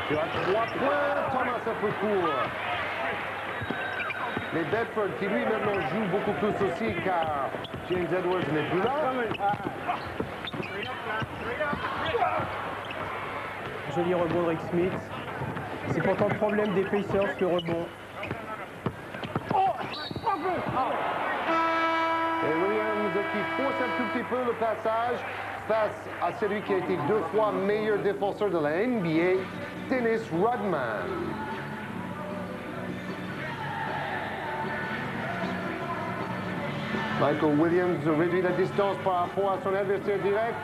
Tu as 3 points, Thomas un peu court. Mais Bedford qui lui maintenant joue beaucoup plus aussi car James Edwards n'est plus là. Joli rebond de Rick Smith. C'est pourtant le problème des Pacers, le rebond. Et Williams qui force un tout petit peu le passage face à celui qui a été 2 fois meilleur défenseur de la NBA, Dennis Rodman. Michael Williams réduit la distance par rapport à son adversaire direct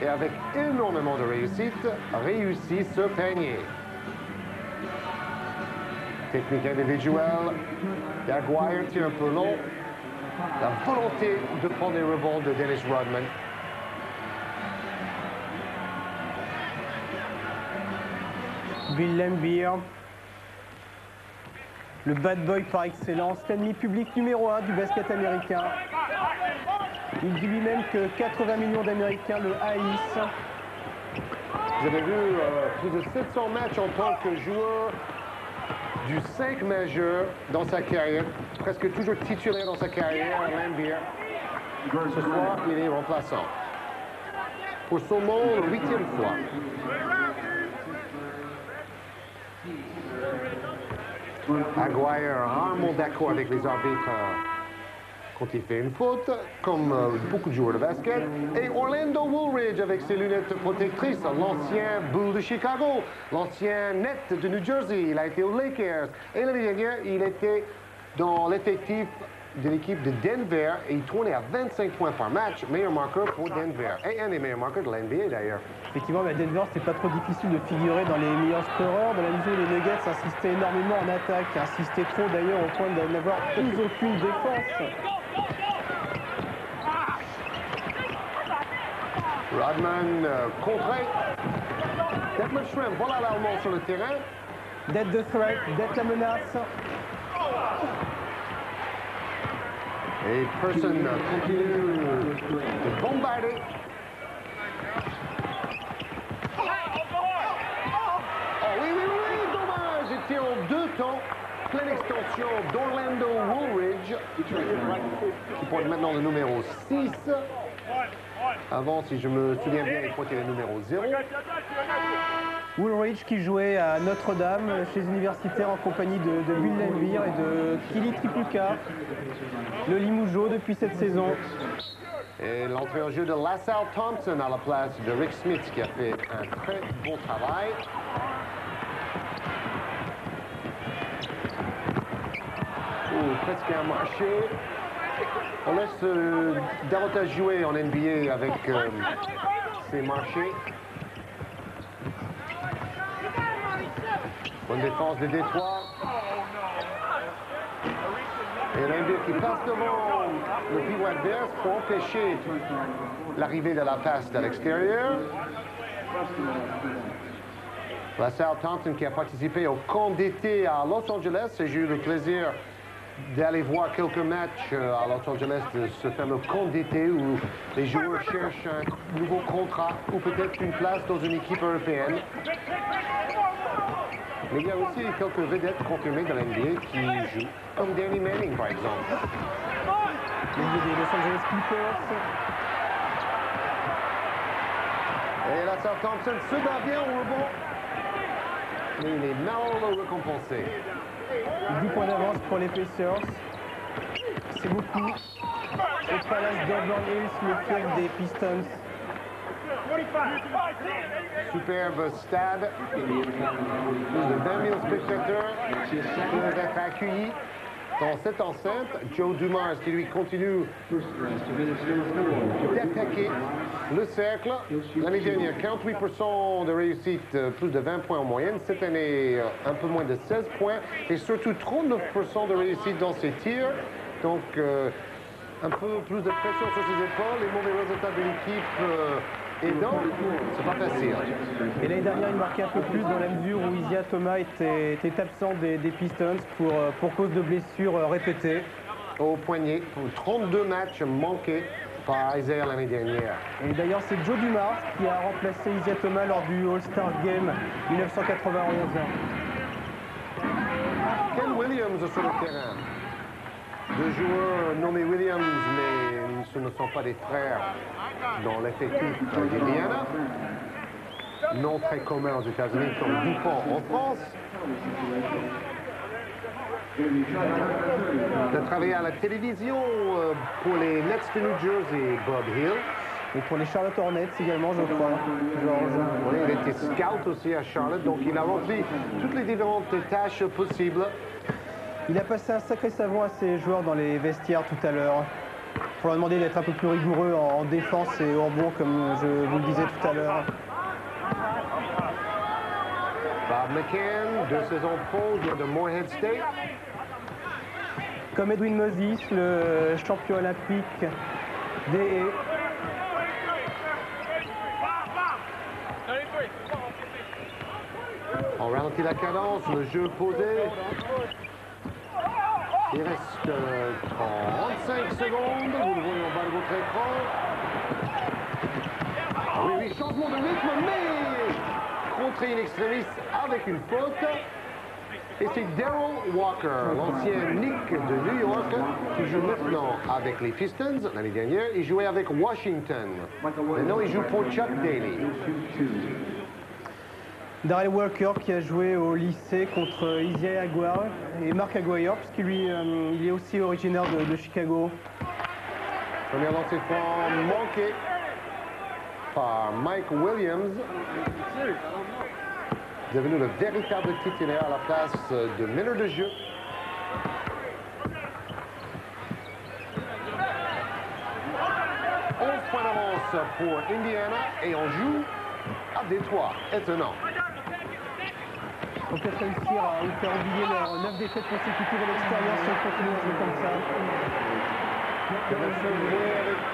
et avec énormément de réussite, réussit ce panier. Technique individuelle, Aguirre tire un peu long. La volonté de prendre les rebonds de Dennis Rodman. Bill Laimbeer, le bad boy par excellence, l'ennemi public numéro 1 du basket américain. Il dit lui-même que 80 millions d'Américains le haïssent. Vous avez vu plus de 700 matchs en tant que joueur du 5 majeur dans sa carrière, presque toujours titulaire dans sa carrière, Laimbeer. Ce soir, il est remplaçant. Pour Saumon, 8e fois. Aguirre, rarement d'accord avec les arbitres quand il fait une faute, comme beaucoup de joueurs de basket. Et Orlando Woolridge avec ses lunettes protectrices, l'ancien Bull de Chicago, l'ancien Net de New Jersey, il a été aux Lakers. Et l'année dernière, il était dans l'effectif de l'équipe de Denver et il tournait à 25 points par match, meilleur marqueur pour Denver. Et un des meilleurs marqueurs de l'NBA d'ailleurs. Effectivement, à Denver, c'est pas trop difficile de figurer dans les meilleurs scoreurs, dans la mesure où les Nuggets insistaient énormément en attaque, insistaient trop d'ailleurs au point de n'avoir plus aucune défense. Rodman contré. Detlef Schrempf, voilà l'Allemand sur le terrain. D'être the threat, d'être la menace. Et personne continue de bombarder. Oh oui, dommage. Il tire en 2 temps. Pleine extension d'Orlando Woolridge, qui porte maintenant le numéro 6. Avant, si je me souviens bien, il portait le numéro 0. Woolridge qui jouait à Notre-Dame chez les universitaires en compagnie de Bill Laimbeer et de Kili Tripucka, le Limoujo depuis cette saison. Et l'entrée en jeu de LaSalle Thompson à la place de Rick Smith qui a fait un très bon travail. Presque un marché. On laisse davantage jouer en NBA avec ces marchés. Bonne défense de Détroit. Et Laimbeer qui passe devant le pivot adverse pour empêcher l'arrivée de la passe de l'extérieur. LaSalle Thompson qui a participé au camp d'été à Los Angeles. J'ai eu le plaisir d'aller voir quelques matchs à Los Angeles de ce fameux camp d'été où les joueurs cherchent un nouveau contrat ou peut-être une place dans une équipe européenne. Mais il y a aussi quelques vedettes confirmées de l'NBA qui jouent, comme Danny Manning par exemple. Il y a des Los Angeles Clippers. Et LaSalle Thompson se bat bien au rebond. Mais il est mal récompensé. 10 points d'avance pour les Pacers. C'est beaucoup. Au Palace d'Auburn Hills, le fief des Pistons. Superbe stade. Plus de 20 000 spectateurs peuvent être accueillis dans cette enceinte. Joe Dumars qui lui continue d'attaquer le cercle. L'année dernière, 48% de réussite, plus de 20 points en moyenne. Cette année, un peu moins de 16 points. Et surtout 39% de réussite dans ses tirs. Donc, un peu plus de pression sur ses épaules. Les mauvais résultats de l'équipe aidant, c'est pas facile. Et l'année dernière, il marquait un peu plus dans la mesure où Isaiah Thomas était absent des Pistons pour cause de blessures répétées. Au poignet, pour 32 matchs manqués par Isaiah l'année dernière. Et d'ailleurs, c'est Joe Dumars qui a remplacé Isaiah Thomas lors du All-Star Game 1991. Ken Williams sur le terrain. Deux joueurs nommés Williams, mais ce ne sont pas des frères dans l'effectif d'Indiana. Nom très commun aux États-Unis comme Dupont en France. Il a travaillé à la télévision pour les Nets de New Jersey, Bob Hill. Et pour les Charlotte Hornets également, je crois, Georges. Oui, il était scout aussi à Charlotte, donc il a rempli toutes les différentes tâches possibles. Il a passé un sacré savon à ses joueurs dans les vestiaires tout à l'heure, pour leur demander d'être un peu plus rigoureux en défense et au rebond, comme je vous le disais tout à l'heure. Bob McCann, 2 saisons pro de Morehead State. Comme Edwin Moses, le champion olympique des... On ralentit la cadence, le jeu posé. Il reste 35 secondes, vous le voyez en bas de votre écran. Oui, oui, changement de rythme, mais contré in extremis avec une faute. Et c'est Darrell Walker, l'ancien Knick de New York, qui joue maintenant avec les Pistons. L'année dernière, il jouait avec Washington. Maintenant, il joue pour Chuck Daly. Darrell Walker qui a joué au lycée contre Isaiah Aguirre et Mark Aguirre, puisqu'il lui, il est aussi originaire de Chicago. Première lancée franc manquée par Mike Williams, devenu le véritable titulaire à la place de meneur de jeu. Points d'avance pour Indiana et on joue à Détroit, étonnant. On peut peut-être réussir à vous faire oublier leurs 9 défaites consécutives à l'extérieur si on continue à jouer comme ça. Il va se jouer avec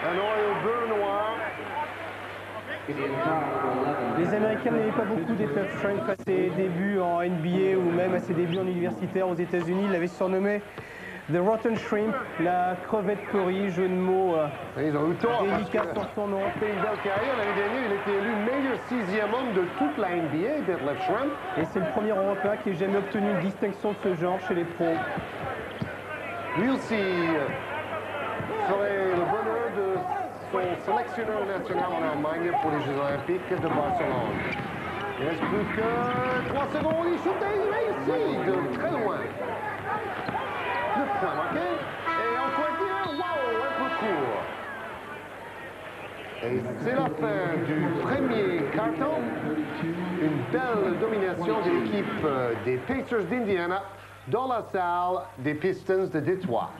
un noyau bleu noir. Les Américains n'avaient pas beaucoup d'effets strength à ses débuts en NBA ou même à ses débuts en universitaire aux États-Unis. Il l'avait surnommé The Rotten Shrimp, la crevette Cory, jeu de mots Ils ont eu tort délicat parce que sur son nom. il a une belle carrière. L'année dernière, il était élu meilleur 6e homme de toute la NBA, Detlef Schrempf. Et c'est le premier Européen qui ait jamais obtenu une distinction de ce genre chez les pros. Lui aussi ferait le bonheur de son sélectionneur national en Allemagne pour les Jeux Olympiques de Barcelone. Il ne reste plus que 3 secondes. Il shoot et il réussit de très loin. Le point manqué. Et en pointure, wow, un peu court. Et c'est la fin du premier carton. Une belle domination de l'équipe des Pacers d'Indiana dans la salle des Pistons de Détroit.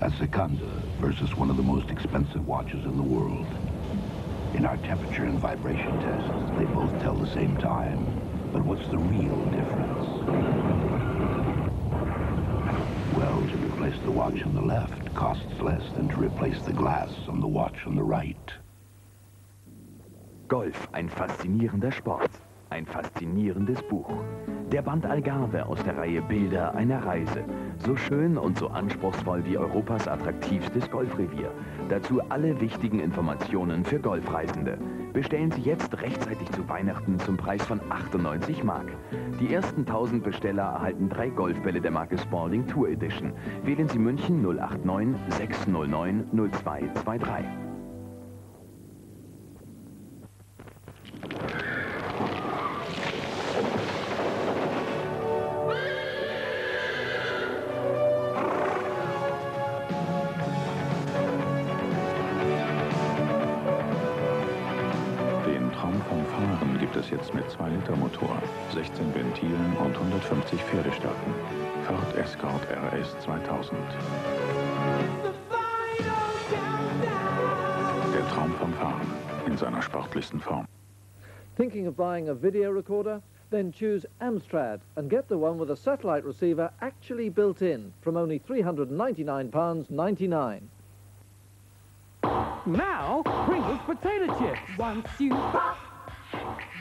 A Seconda versus one of the most expensive watches in the world. In our temperature and vibration tests, they both tell the same time. But what's the real difference? Well, to replace the watch on the left costs less than to replace the glass on the watch on the right. Golf, ein faszinierender Sport. Ein faszinierendes Buch. Der Band Algarve aus der Reihe Bilder einer Reise. So schön und so anspruchsvoll wie Europas attraktivstes Golfrevier. Dazu alle wichtigen Informationen für Golfreisende. Bestellen Sie jetzt rechtzeitig zu Weihnachten zum Preis von 98 Mark. Die ersten 1000 Besteller erhalten 3 Golfbälle der Marke Spalding Tour Edition. Wählen Sie München 089 609 0223. Jetzt mit 2-Liter-Motor, 16 Ventilen und 150 Pferdestärken. Ford Escort RS 2000. Der Traum vom Fahren in seiner sportlichsten Form. Thinking of buying a video recorder? Then choose Amstrad and get the one with a satellite receiver actually built in from only £399.99. Now, Pringles potato chips. Once you pop,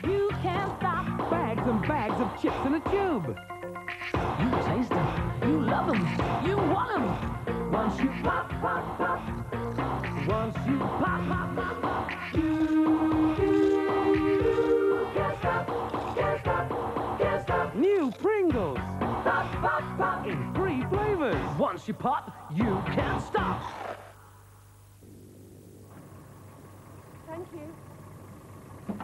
you can't stop. Bags and bags of chips in a tube. You taste them, you love them, you want them. Once you pop, pop, pop. Once you pop, pop, pop, pop. You can't stop, can't stop, can't stop. New Pringles. Pop, pop, pop. In 3 flavors. Once you pop, you can't stop. Thank you.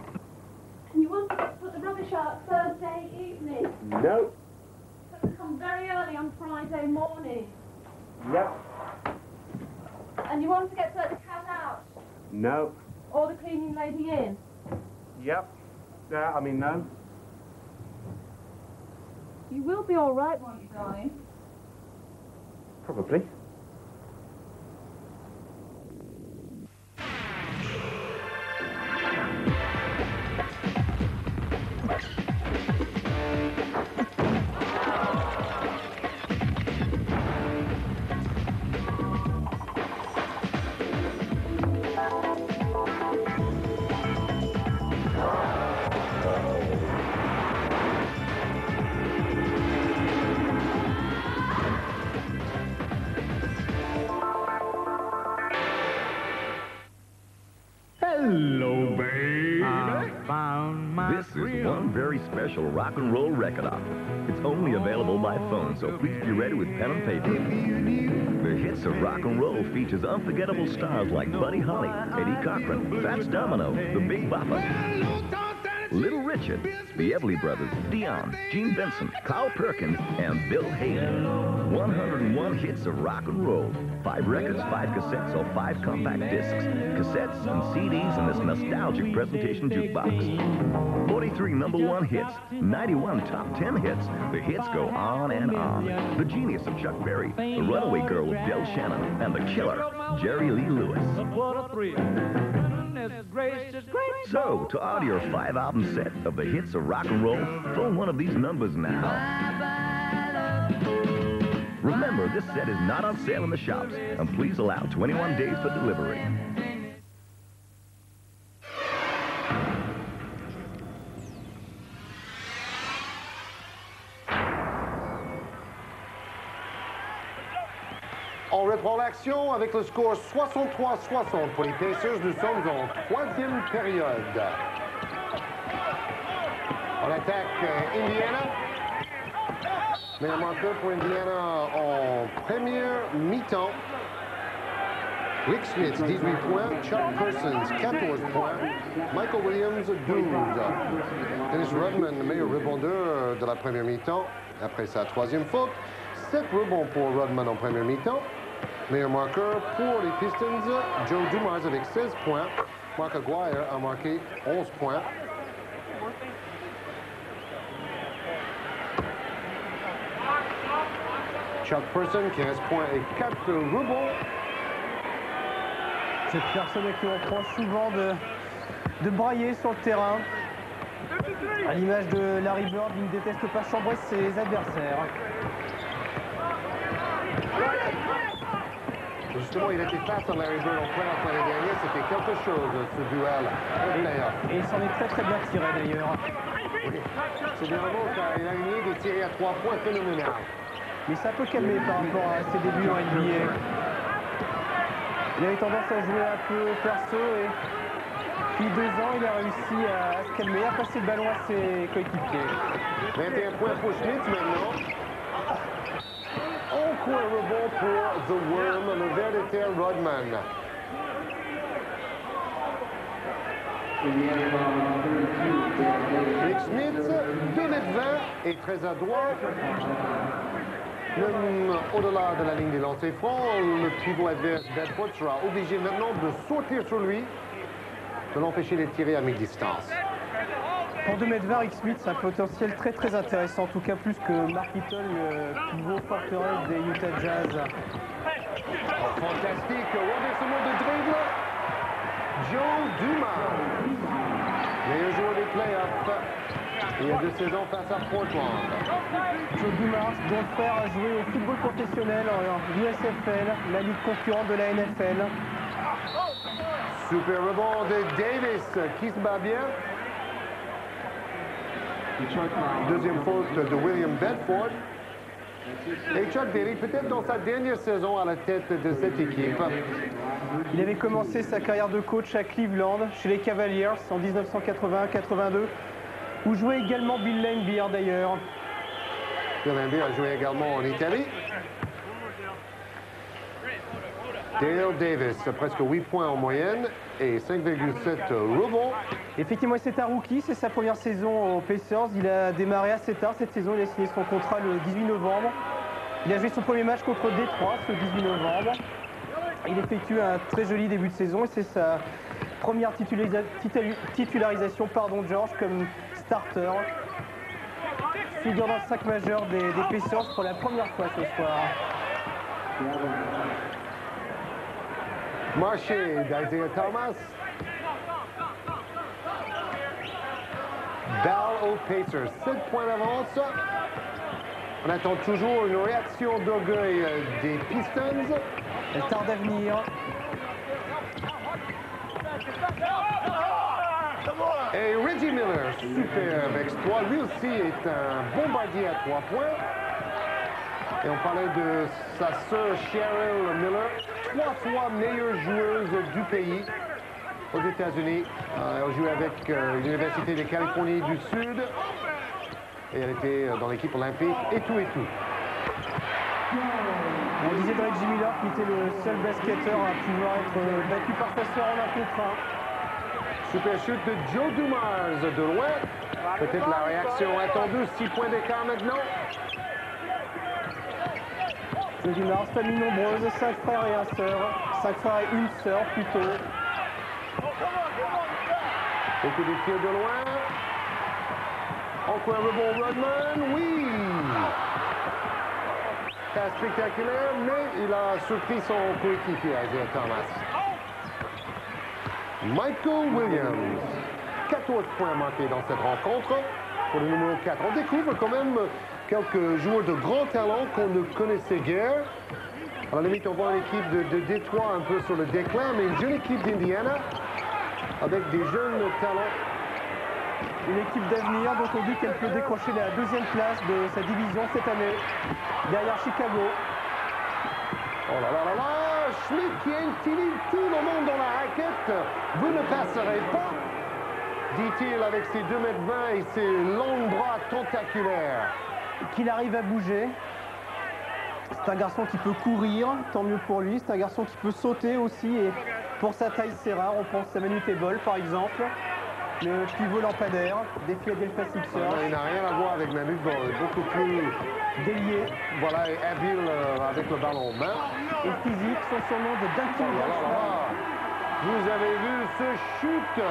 And you want to put the rubbish out Thursday evening? No. Come very early on Friday morning. Yep. And you want to get the cat out? No. Or the cleaning lady in? Yep. No. You will be all right, won't you, darling? Probably. Hello, baby. This is one very special rock and roll record op. It's only available by phone, so please be ready with pen and paper. The hits of rock and roll features unforgettable stars like Buddy Holly, Eddie Cochran, Fats Domino, the Big Bopper, Little Richard, the Everly Brothers, Dion, Gene Vincent, Carl Perkins, and Bill Haley. 101 hits of rock and roll. 5 records, 5 cassettes, or 5 compact discs. Cassettes and CDs in this nostalgic presentation jukebox. 43 #1 hits, 91 top 10 hits. The hits go on and on. The genius of Chuck Berry, the runaway girl of Del Shannon, and the killer, Jerry Lee Lewis. So, to order your 5-album set of the hits of rock and roll, phone one of these numbers now. Remember, this set is not on sale in the shops, and please allow 21 days for delivery. On reprend l'action avec le score 63-60 pour les Pacers. Nous sommes en 3e période. On attaque Indiana. Meilleur marqueur pour Indiana en première mi-temps. Rick Smith, 18 points. Chuck Persons, 14 points. Michael Williams, 12. Dennis Rodman, le meilleur rebondeur de la première mi-temps. Après sa 3e faute. 7 rebonds pour Rodman en première mi-temps. Meilleur marqueur pour les Pistons, Joe Dumars avec 16 points. Mark Aguirre a marqué 11 points. Chuck Person, 15 points et 4 rebonds. Cette personne qui reproche souvent de brailler sur le terrain. À l'image de Larry Bird, il ne déteste pas chambrer ses adversaires. Justement, il était face à Larry Bird en playoff l'année dernière. C'était quelque chose, ce duel. Et il s'en est très bien tiré d'ailleurs. Oui. C'est vraiment qu'il a aligné des tirés à 3 points phénoménal. Mais ça peut calmer par rapport à ses débuts en NBA. Il avait tendance à jouer un peu perso et depuis 2 ans, il a réussi à se calmer, à passer le ballon à ses coéquipiers. 21 points pour Schmidt maintenant. Encore un rebond pour The Worm, le ver de terre Rodman. Rick Smith, 2 mètres 20 et très adroit. Même au-delà de la ligne des lancers francs, le pivot adverse Bedford sera obligé maintenant de sortir sur lui, de l'empêcher de tirer à mi-distance. Pour 2 mètres 20, Rick Smith, c'est un potentiel très intéressant, en tout cas plus que Mark Eaton, le pivot forteresse des Utah Jazz. Oh, fantastique, renversement de dribble. Joe Dumars, meilleur joueur des playoffs. Il y a 2 saisons face à Portland. Joe Dumars, dont le frère a joué au football professionnel en USFL, la ligue concurrente de la NFL. Super rebond de Davis qui se bat bien. Deuxième faute de William Bedford. Et Chuck Daly, peut-être dans sa dernière saison à la tête de cette équipe. Il avait commencé sa carrière de coach à Cleveland, chez les Cavaliers, en 1981-82, où jouait également Bill Laimbeer d'ailleurs. Bill Laimbeer a joué également en Italie. Dale Davis, presque 8 points en moyenne et 5,7 rebonds. Effectivement, c'est un rookie, c'est sa première saison aux Pacers. Il a démarré assez tard cette saison, il a signé son contrat le 18 novembre. Il a joué son premier match contre Détroit ce 18 novembre. Il effectue un très joli début de saison et c'est sa première titularisation, George, comme starter. Figure dans le 5 majeur des Pacers pour la première fois ce soir. Marché d'Isaiah Thomas. Balle aux Pacers, 7 points d'avance. On attend toujours une réaction d'orgueil des Pistons. Elle tarde à venir. Et Reggie Miller, superbe exploit. Lui aussi est un bombardier à 3 points. Et on parlait de sa sœur Cheryl Miller, 3 fois meilleure joueuse du pays aux États-Unis. Elle jouait avec l'Université de Californie du Sud. Et elle était dans l'équipe olympique et tout et tout. On disait de Reggie Miller qu'il était le seul basketteur à pouvoir être battu par sa sœur en 1 contre 1. Super shoot de Joe Dumars de loin. Peut-être la réaction attendue, 6 points d'écart maintenant. Joe Dumars, famille nombreuse, 5 frères et 1 sœur. 5 frères et 1 sœur plutôt. Beaucoup de tirs de loin. Encore un rebond Rodman, oui! Pas spectaculaire, mais il a surpris son coéquipier, Isaiah Thomas. Michael Williams, 14 points marqués dans cette rencontre pour le numéro 4. On découvre quand même quelques joueurs de grand talent qu'on ne connaissait guère. À la limite, on voit une équipe de Détroit un peu sur le déclin, mais une jeune équipe d'Indiana avec des jeunes talents. Une équipe d'avenir dont on dit qu'elle peut décrocher la 2e place de sa division cette année, derrière Chicago. Oh là là là là, Schmidt qui intimide tout le monde dans la raquette. Vous ne passerez pas, dit-il avec ses 2,20 m et ses longs bras tentaculaires. Qu'il arrive à bouger. C'est un garçon qui peut courir, tant mieux pour lui. C'est un garçon qui peut sauter aussi et pour sa taille c'est rare. On pense à Manu Tebol par exemple. Le pivot lampadaire des Philadelphia Sixers. Il n'a rien à voir avec Manu Tebol, beaucoup plus délié. Voilà, et habile avec le ballon en main. Et physique, son surnom de Duncan. Vous avez vu ce shoot.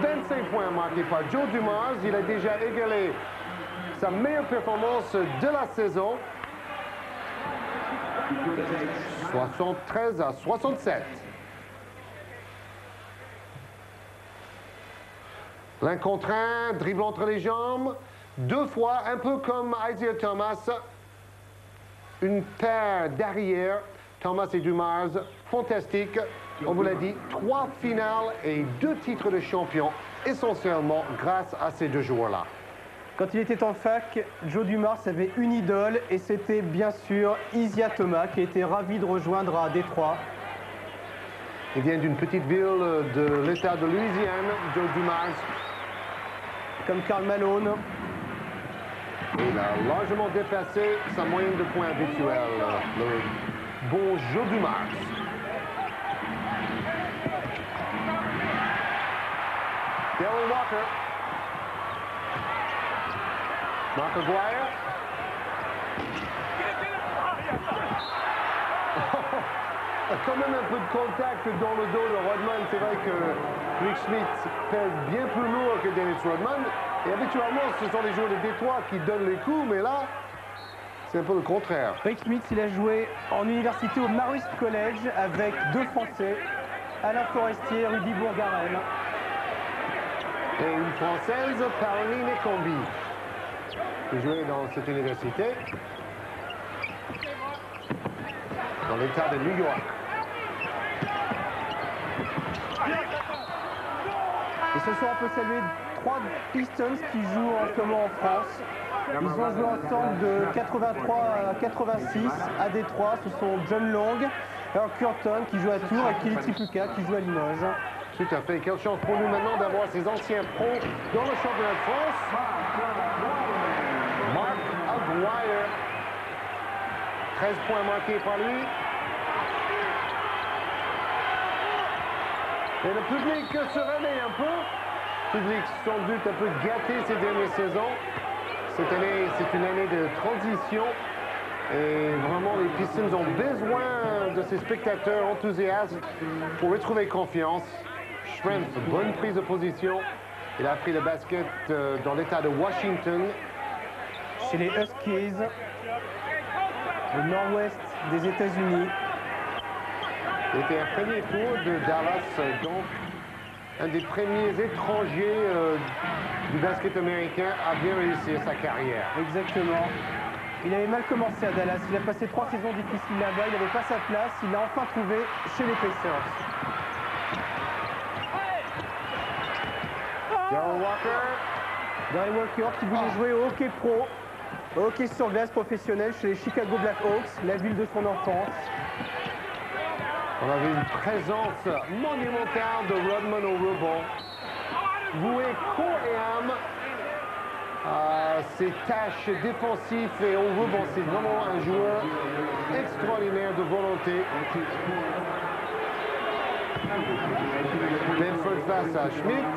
25 points marqués par Joe Dumars. Il a déjà égalé sa meilleure performance de la saison. 73 à 67. L'un contre un, dribble entre les jambes, 2 fois, un peu comme Isaiah Thomas. Une paire d'arrière, Thomas et Dumars, fantastique. On vous l'a dit, 3 finales et 2 titres de champion, essentiellement grâce à ces 2 joueurs-là. Quand il était en fac, Joe Dumars avait une idole et c'était bien sûr Isiah Thomas qui était ravi de rejoindre à Détroit. Il vient d'une petite ville de l'État de Louisiane, Joe Dumars. Comme Karl Malone. Il a largement dépassé sa moyenne de points habituelle, le bon Joe Dumars. Darryl Walker. Mark Aguirre. Quand même un peu de contact dans le dos de Rodman. C'est vrai que Rick Schmidt pèse bien plus lourd que Dennis Rodman. Et habituellement, ce sont les joueurs de Détroit qui donnent les coups, mais là, c'est un peu le contraire. Rick Schmidt, il a joué en université au Marist College avec 2 Français, Alain Forestier et Rudy Bourgarel. Et une Française, Caroline Combi, qui jouait dans cette université, dans l'État de New York. Et ce soir, on peut saluer 3 Pistons qui jouent en ce moment en France. Ils ont joué ensemble de 83 à 86 à Détroit. Ce sont John Long, Earl Curtin qui joue à Tours et Kelly Tripucka qui joue à Limoges. Tout à fait. Quelle chance pour nous maintenant d'avoir ces anciens pros dans le championnat de France. Mark Aguirre. 13 points marqués par lui. Et le public se réveille un peu. Le public sans doute un peu gâté ces dernières saisons. Cette année, c'est une année de transition. Et vraiment, les Pistons ont besoin de ces spectateurs enthousiastes pour retrouver confiance. Schrempf, bonne prise de position. Il a pris le basket dans l'état de Washington. Chez les Huskies, au nord-ouest des États-Unis. C'était un premier tour de Dallas, donc un des premiers étrangers du basket américain à bien réussir sa carrière. Exactement. Il avait mal commencé à Dallas. Il a passé 3 saisons difficiles là-bas. Il n'avait pas sa place. Il l'a enfin trouvé chez les Pacers. Darryl Walker. Darryl Walker qui voulait jouer au hockey pro, au hockey sur glace professionnel chez les Chicago Blackhawks, la ville de son enfance. On avait une présence monumentale de Rodman au rebond. Voué corps et âme à ses tâches défensives et au rebond. C'est vraiment un joueur extraordinaire de volonté. Benford face à Schmidt.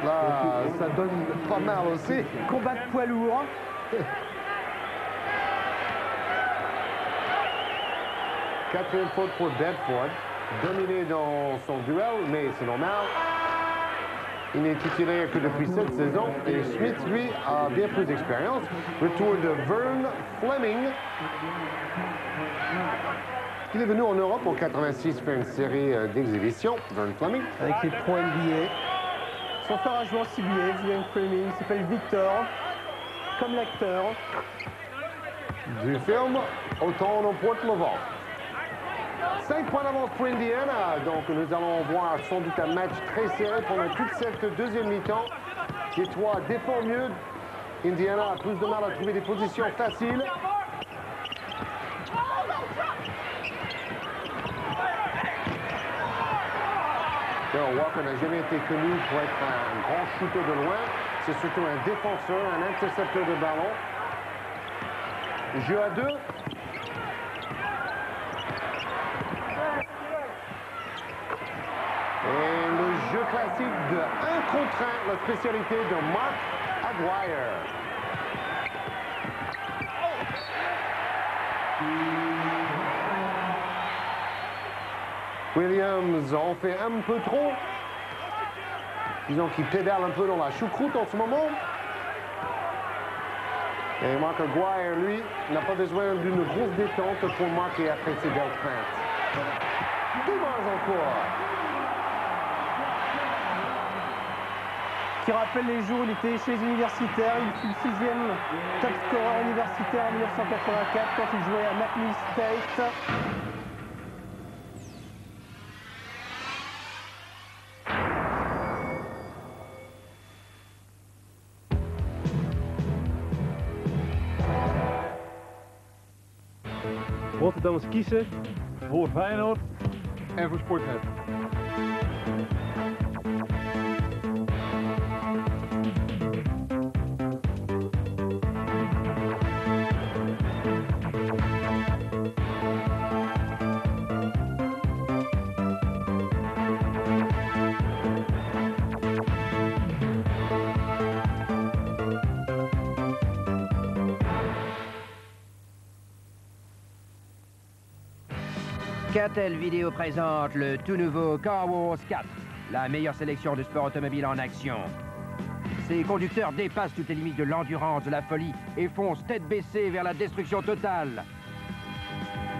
Là, ça donne pas mal aussi. Combat de poids lourd. Quatrième faute pour Bedford. Dominé dans son duel, mais c'est normal. Il n'est titulaire que depuis cette saison. Et Schmidt, lui, a bien plus d'expérience. Retour de Vern Fleming. Il est venu en Europe en 86 faire une série d'exhibitions. Vern Fleming. Avec les pros NBA. Son frère a joué en CBA, Vern Fleming. Il s'appelle Victor. Comme l'acteur. Du film Autant on emporte le vent. 5 points d'avance pour Indiana, donc nous allons voir sans doute un match très serré pendant toute cette deuxième mi-temps. Détroit défend mieux. Indiana a plus de mal à trouver des positions faciles. Darryl Walker n'a jamais été connu pour être un grand shooter de loin. C'est surtout un défenseur, un intercepteur de ballon. Jeu à 2. Et le jeu classique de 1 contre 1, la spécialité de Mark Aguirre. Williams en fait un peu trop. Disons qu'il pédale un peu dans la choucroute en ce moment. Et Mark Aguirre, lui, n'a pas besoin d'une grosse détente pour marquer après ses belles feintes. Dommage encore. Qui rappelle les jours où il était chez les universitaires. Il fut le 6e top scorer universitaire en 1984 quand il jouait à McNeese State. Rotterdammers kiezen voor Feyenoord en voor Sportnet. Catel Vidéo présente le tout nouveau Car Wars 4, la meilleure sélection de sport automobile en action. Ces conducteurs dépassent toutes les limites de l'endurance, de la folie et foncent tête baissée vers la destruction totale.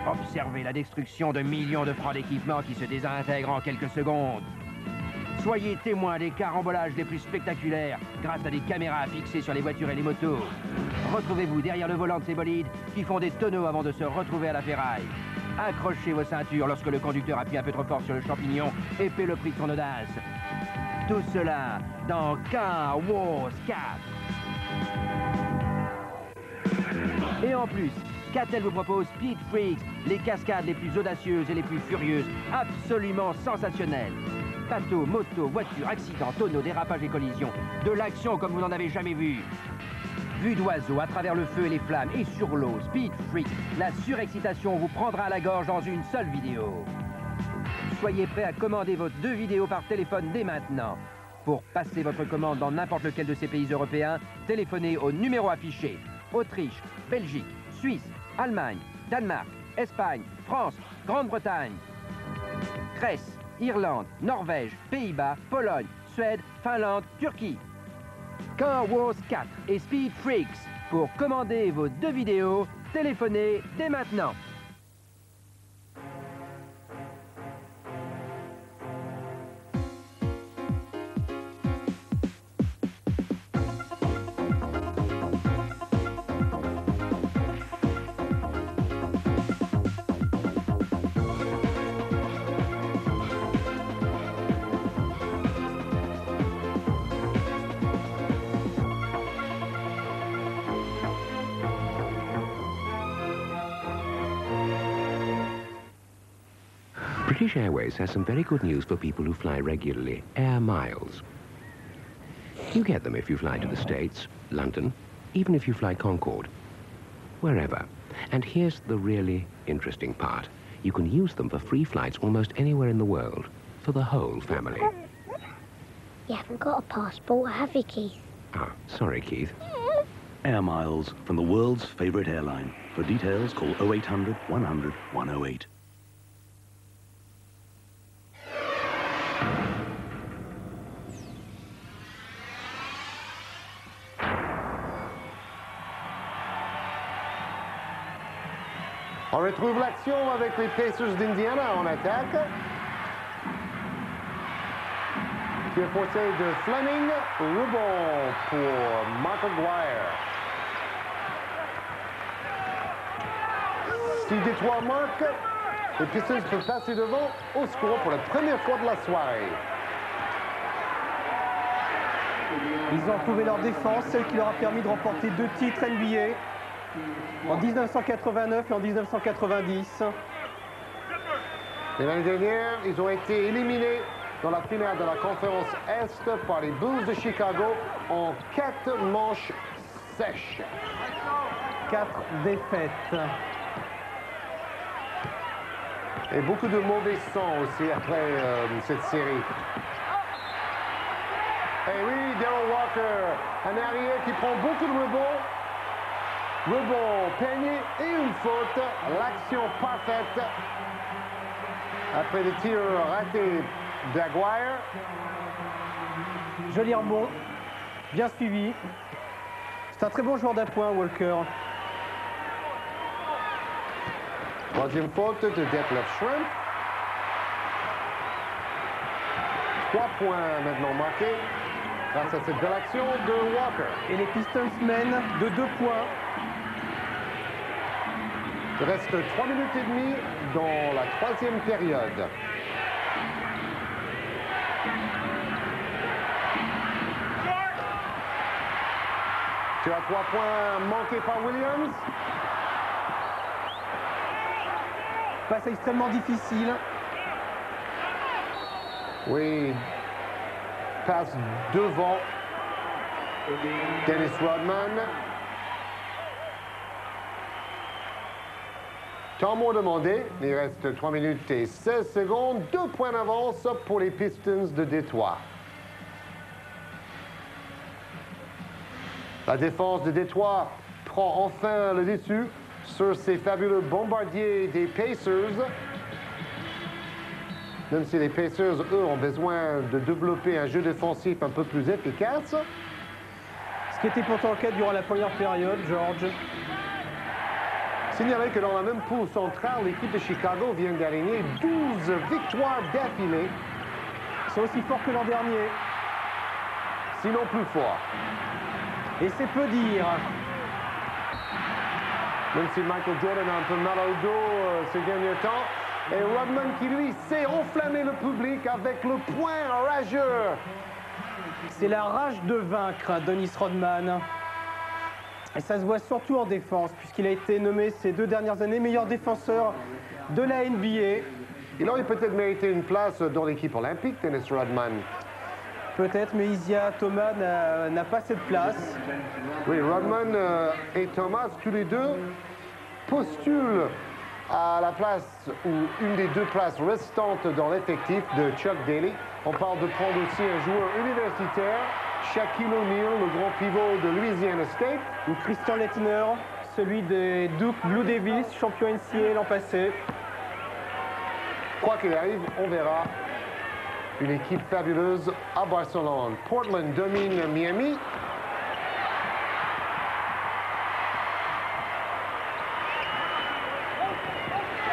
Observez la destruction de millions de francs d'équipement qui se désintègrent en quelques secondes. Soyez témoins des carambolages les plus spectaculaires grâce à des caméras fixées sur les voitures et les motos. Retrouvez-vous derrière le volant de ces bolides qui font des tonneaux avant de se retrouver à la ferraille. Accrochez vos ceintures lorsque le conducteur appuie un peu trop fort sur le champignon et paie le prix de son audace. Tout cela dans Car Wars 4. Et en plus, Catel vous propose Speed Freaks, les cascades les plus audacieuses et les plus furieuses, absolument sensationnelles. Bateaux, motos, voitures, accidents, tonneaux, dérapages et collisions. De l'action comme vous n'en avez jamais vu. Vue d'oiseau à travers le feu et les flammes et sur l'eau, Speed Freaks, la surexcitation vous prendra à la gorge dans une seule vidéo. Soyez prêts à commander vos 2 vidéos par téléphone dès maintenant. Pour passer votre commande dans n'importe lequel de ces pays européens, téléphonez au numéro affiché. Autriche, Belgique, Suisse, Allemagne, Danemark, Espagne, France, Grande-Bretagne, Grèce, Irlande, Norvège, Pays-Bas, Pologne, Suède, Finlande, Turquie. Car Wars 4 et Speed Freaks. Pour commander vos 2 vidéos, téléphonez dès maintenant. British Airways has some very good news for people who fly regularly, Air Miles. You get them if you fly to the States, London, even if you fly Concorde, wherever. And here's the really interesting part. You can use them for free flights almost anywhere in the world, for the whole family. You haven't got a passport, have you, Keith? Ah, sorry, Keith. Air Miles, from the world's favourite airline. For details, call 0800 100 108. On retrouve l'action avec les Pacers d'Indiana en attaque. Qui est forcé de Fleming, rebond pour Mark Aguirre. Si Détroit marque, les Pistons peuvent passer devant au score pour la première fois de la soirée. Ils ont trouvé leur défense, celle qui leur a permis de remporter 2 titres NBA. En 1989 et en 1990. L'année dernière, ils ont été éliminés dans la finale de la conférence Est par les Bulls de Chicago en 4 manches sèches. 4 défaites. Et beaucoup de mauvais sang aussi après cette série. Et oui, Darrell Walker, un arrière qui prend beaucoup de rebonds. Rebond peigné et une faute. L'action parfaite. Après le tir raté d'Aguirre. Joli rebond. Bien suivi. C'est un très bon joueur d'appoint, Walker. Troisième faute de Detlef Schrempf. 3 points maintenant marqués grâce à cette belle action de Walker. Et les Pistons mènent de 2 points. Il reste 3 minutes et demie dans la 3e période. Tu as 3 points manqués par Williams. Passe extrêmement difficile. Oui. Passe devant Dennis Rodman. Temps mort demandé, il reste 3 minutes et 16 secondes, 2 points d'avance pour les Pistons de Détroit. La défense de Détroit prend enfin le dessus sur ces fabuleux bombardiers des Pacers. Même si les Pacers, eux, ont besoin de développer un jeu défensif un peu plus efficace. Ce qui était pourtant le cas durant la première période, George. Signaler que dans la même poule centrale, l'équipe de Chicago vient d'arraigner 12 victoires d'affilée. C'est aussi fort que l'an dernier. Sinon plus fort. Et c'est peu dire. Même si Michael Jordan a un peu mal au dos ces derniers temps. Et Rodman qui, lui, sait enflammer le public avec le point rageur C'est la rage de vaincre, Dennis Rodman. Et ça se voit surtout en défense, puisqu'il a été nommé ces 2 dernières années meilleur défenseur de la NBA. Il aurait peut-être mérité une place dans l'équipe olympique, Dennis Rodman. Peut-être, mais Isiah Thomas n'a pas cette place. Oui, Rodman et Thomas, tous les deux, postulent à la place ou une des 2 places restantes dans l'effectif de Chuck Daly. On parle de prendre aussi un joueur universitaire, Shaquille O'Neal, le grand pivot de Louisiana State. Ou Christian Laettner, celui des Duke Blue Devils, champion NCAA l'an passé. Quoi qu'il arrive, on verra une équipe fabuleuse à Barcelone. Portland domine Miami.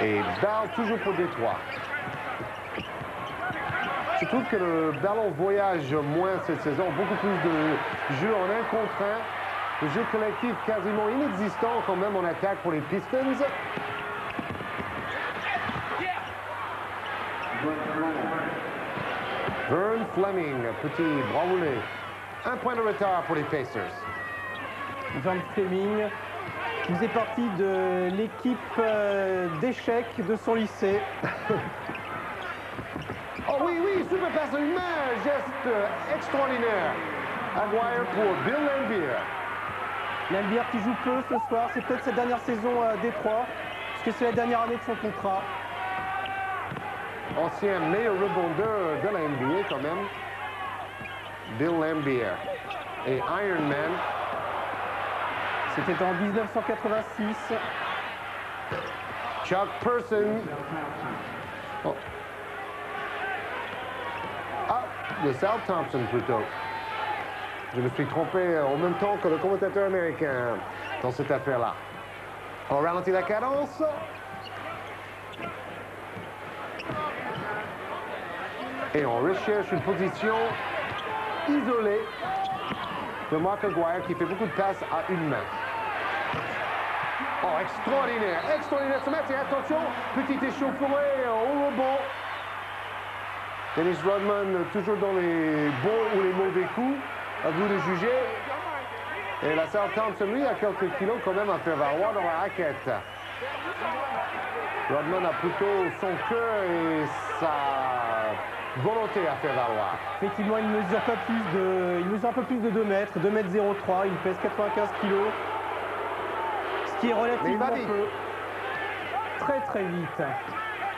Et balle toujours pour Détroit. Je trouve que le ballon voyage moins cette saison, beaucoup plus de jeux en 1 contre 1. Le jeu collectif quasiment inexistant quand même en attaque pour les Pistons. Vern Fleming, petit bras roulé. 1 point de retard pour les Pacers. Vern Fleming, qui faisait partie de l'équipe d'échecs de son lycée. Oh oui, oui, super passe, une main, geste extraordinaire. Aguirre pour Bill Laimbeer. Laimbeer qui joue peu ce soir, c'est peut-être sa dernière saison à Détroit, puisque c'est la dernière année de son contrat. Ancien meilleur rebondeur de la NBA quand même. Bill Laimbeer et Iron Man. C'était en 1986. Chuck Person. Oh. Ah, de Sal Thompson plutôt. Je me suis trompé en même temps que le commentateur américain dans cette affaire-là. On ralentit la cadence. Et on recherche une position isolée de Mark Aguirre qui fait beaucoup de passes à une main. Oh, extraordinaire, extraordinaire ce match. Et attention, petit échauffourée au rebond. Dennis Rodman toujours dans les bons ou les mauvais coups, à vous de juger. Et la Sal Thompson, lui, a quelques kilos quand même à faire valoir dans la raquette. Rodman a plutôt son cœur et sa volonté à faire valoir. Effectivement, il mesure un peu plus de 2 mètres, 2 mètres 03, il pèse 95 kilos. Ce qui est relativement peu. Très très vite.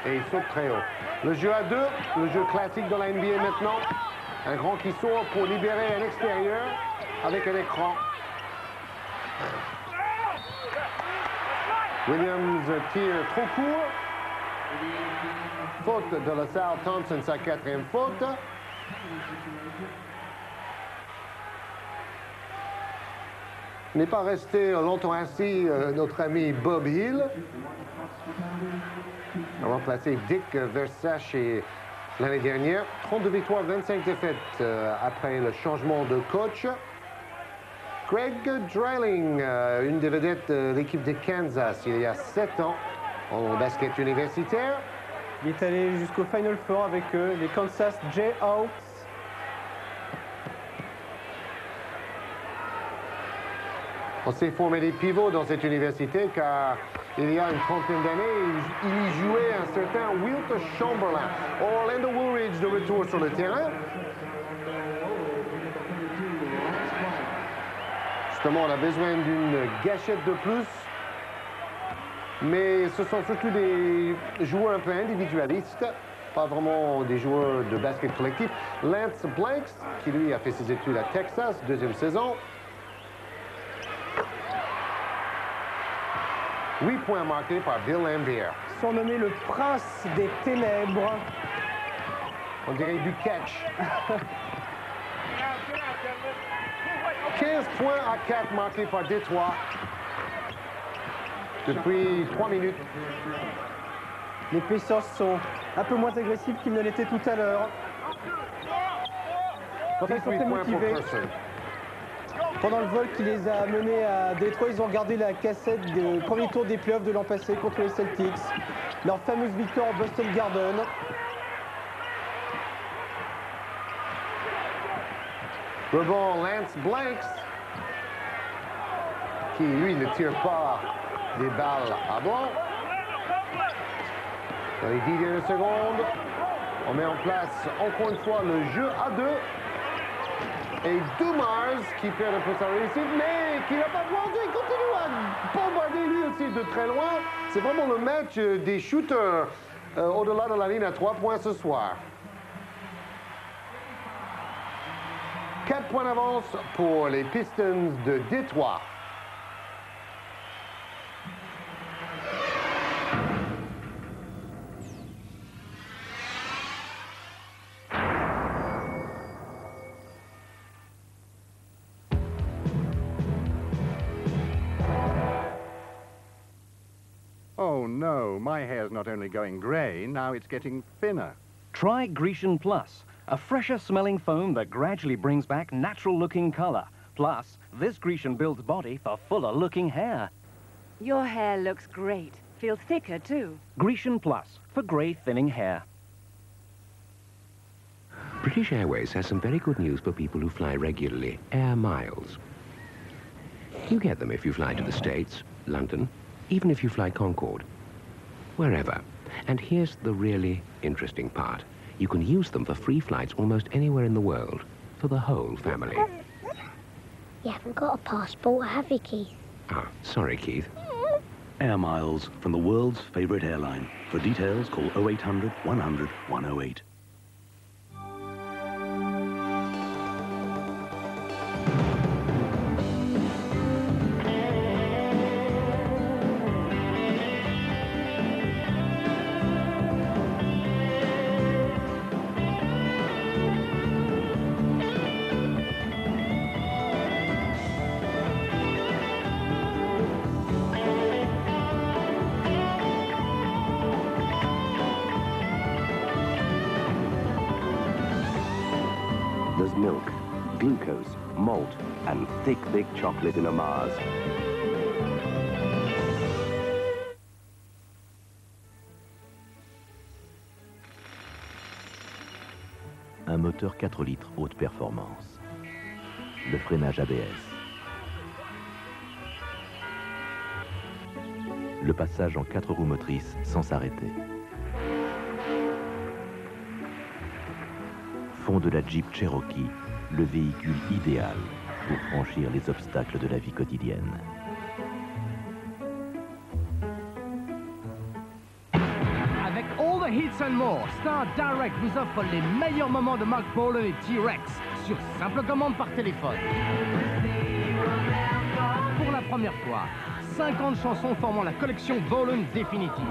Et il saute très haut. Le jeu à 2, le jeu classique dans la NBA maintenant. Un grand qui sort pour libérer un extérieur avec un écran. Williams tire trop court. Faute de la Sal Thompson, sa 4e faute. N'est pas resté longtemps assis notre ami Bob Hill. A remplacé Dick Versace l'année dernière. 32 victoires, 25 défaites après le changement de coach. Greg Dreiling, une des vedettes de l'équipe de Kansas il y a 7 ans en basket universitaire. Il est allé jusqu'au Final Four avec eux, les Kansas Jayhawks. On s'est formé des pivots dans cette université car il y a une trentaine d'années, il y jouait un certain Wilt Chamberlain. Orlando Woolridge de retour sur le terrain. Justement, on a besoin d'une gâchette de plus. Mais ce sont surtout des joueurs un peu individualistes, pas vraiment des joueurs de basket collectif. Lance Blanks, qui lui a fait ses études à Texas, 2e saison. 8 points marqués par Bill Laimbeer. Surnommé le prince des ténèbres. On dirait du catch. 15 points à 4 marqués par Détroit depuis 3 minutes. Les Pacers sont un peu moins agressifs qu'ils ne l'étaient tout à l'heure. Ils sont très motivés. Pendant le vol qui les a menés à Détroit, ils ont regardé la cassette du premier tour des playoffs de l'an passé contre les Celtics. Leur fameuse victoire au Boston Garden. Rebond Lance Blanks, qui lui ne tire pas des balles à blanc. Dans les 10 dernières secondes, on met en place encore une fois le jeu à 2. Et Dumars qui perd un peu sa réussite, mais qui n'a pas vendu. Il continue à bombarder lui aussi de très loin. C'est vraiment le match des shooters au-delà de la ligne à 3 points ce soir. 4 points d'avance pour les Pistons de Détroit. Oh no, my hair's not only going grey, now it's getting thinner. Try Grecian Plus, a fresher smelling foam that gradually brings back natural looking color. Plus, this Grecian builds body for fuller looking hair. Your hair looks great. Feels thicker too. Grecian Plus, for grey thinning hair. British Airways has some very good news for people who fly regularly, Air Miles. You get them if you fly to the States, London, even if you fly Concorde, wherever. And here's the really interesting part. You can use them for free flights almost anywhere in the world, for the whole family. You haven't got a passport, have you, Keith? Ah, sorry, Keith. Air Miles from the world's favorite airline. For details, call 0800 100 108. There's milk, glucose, malt, and thick chocolate in a Mars. Un moteur 4 litres haute performance. Le freinage ABS. Le passage en 4 roues motrices sans s'arrêter. Fond de la Jeep Cherokee, le véhicule idéal pour franchir les obstacles de la vie quotidienne. Avec all the hits and more, Star Direct vous offre les meilleurs moments de Mark Bolan et T-Rex sur simple commande par téléphone. Pour la première fois, 50 chansons formant la collection Bolan définitive.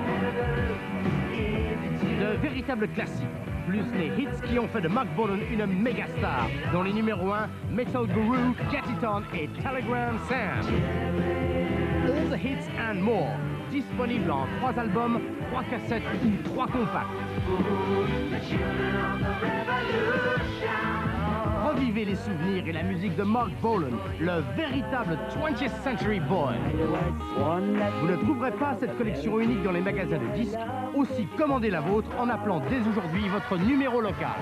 De véritables classiques, plus les hits qui ont fait de Mark Bolan une méga star, dont les numéros 1, Metal Guru, Get It On et Telegram Sam. All the hits and more, disponible en 3 albums, 3 cassettes ou 3 compacts. Revivez les souvenirs et la musique de Mark Bolan, le véritable 20th Century Boy. Vous ne trouverez pas cette collection unique dans les magasins de disques, aussi commandez la vôtre en appelant dès aujourd'hui votre numéro local.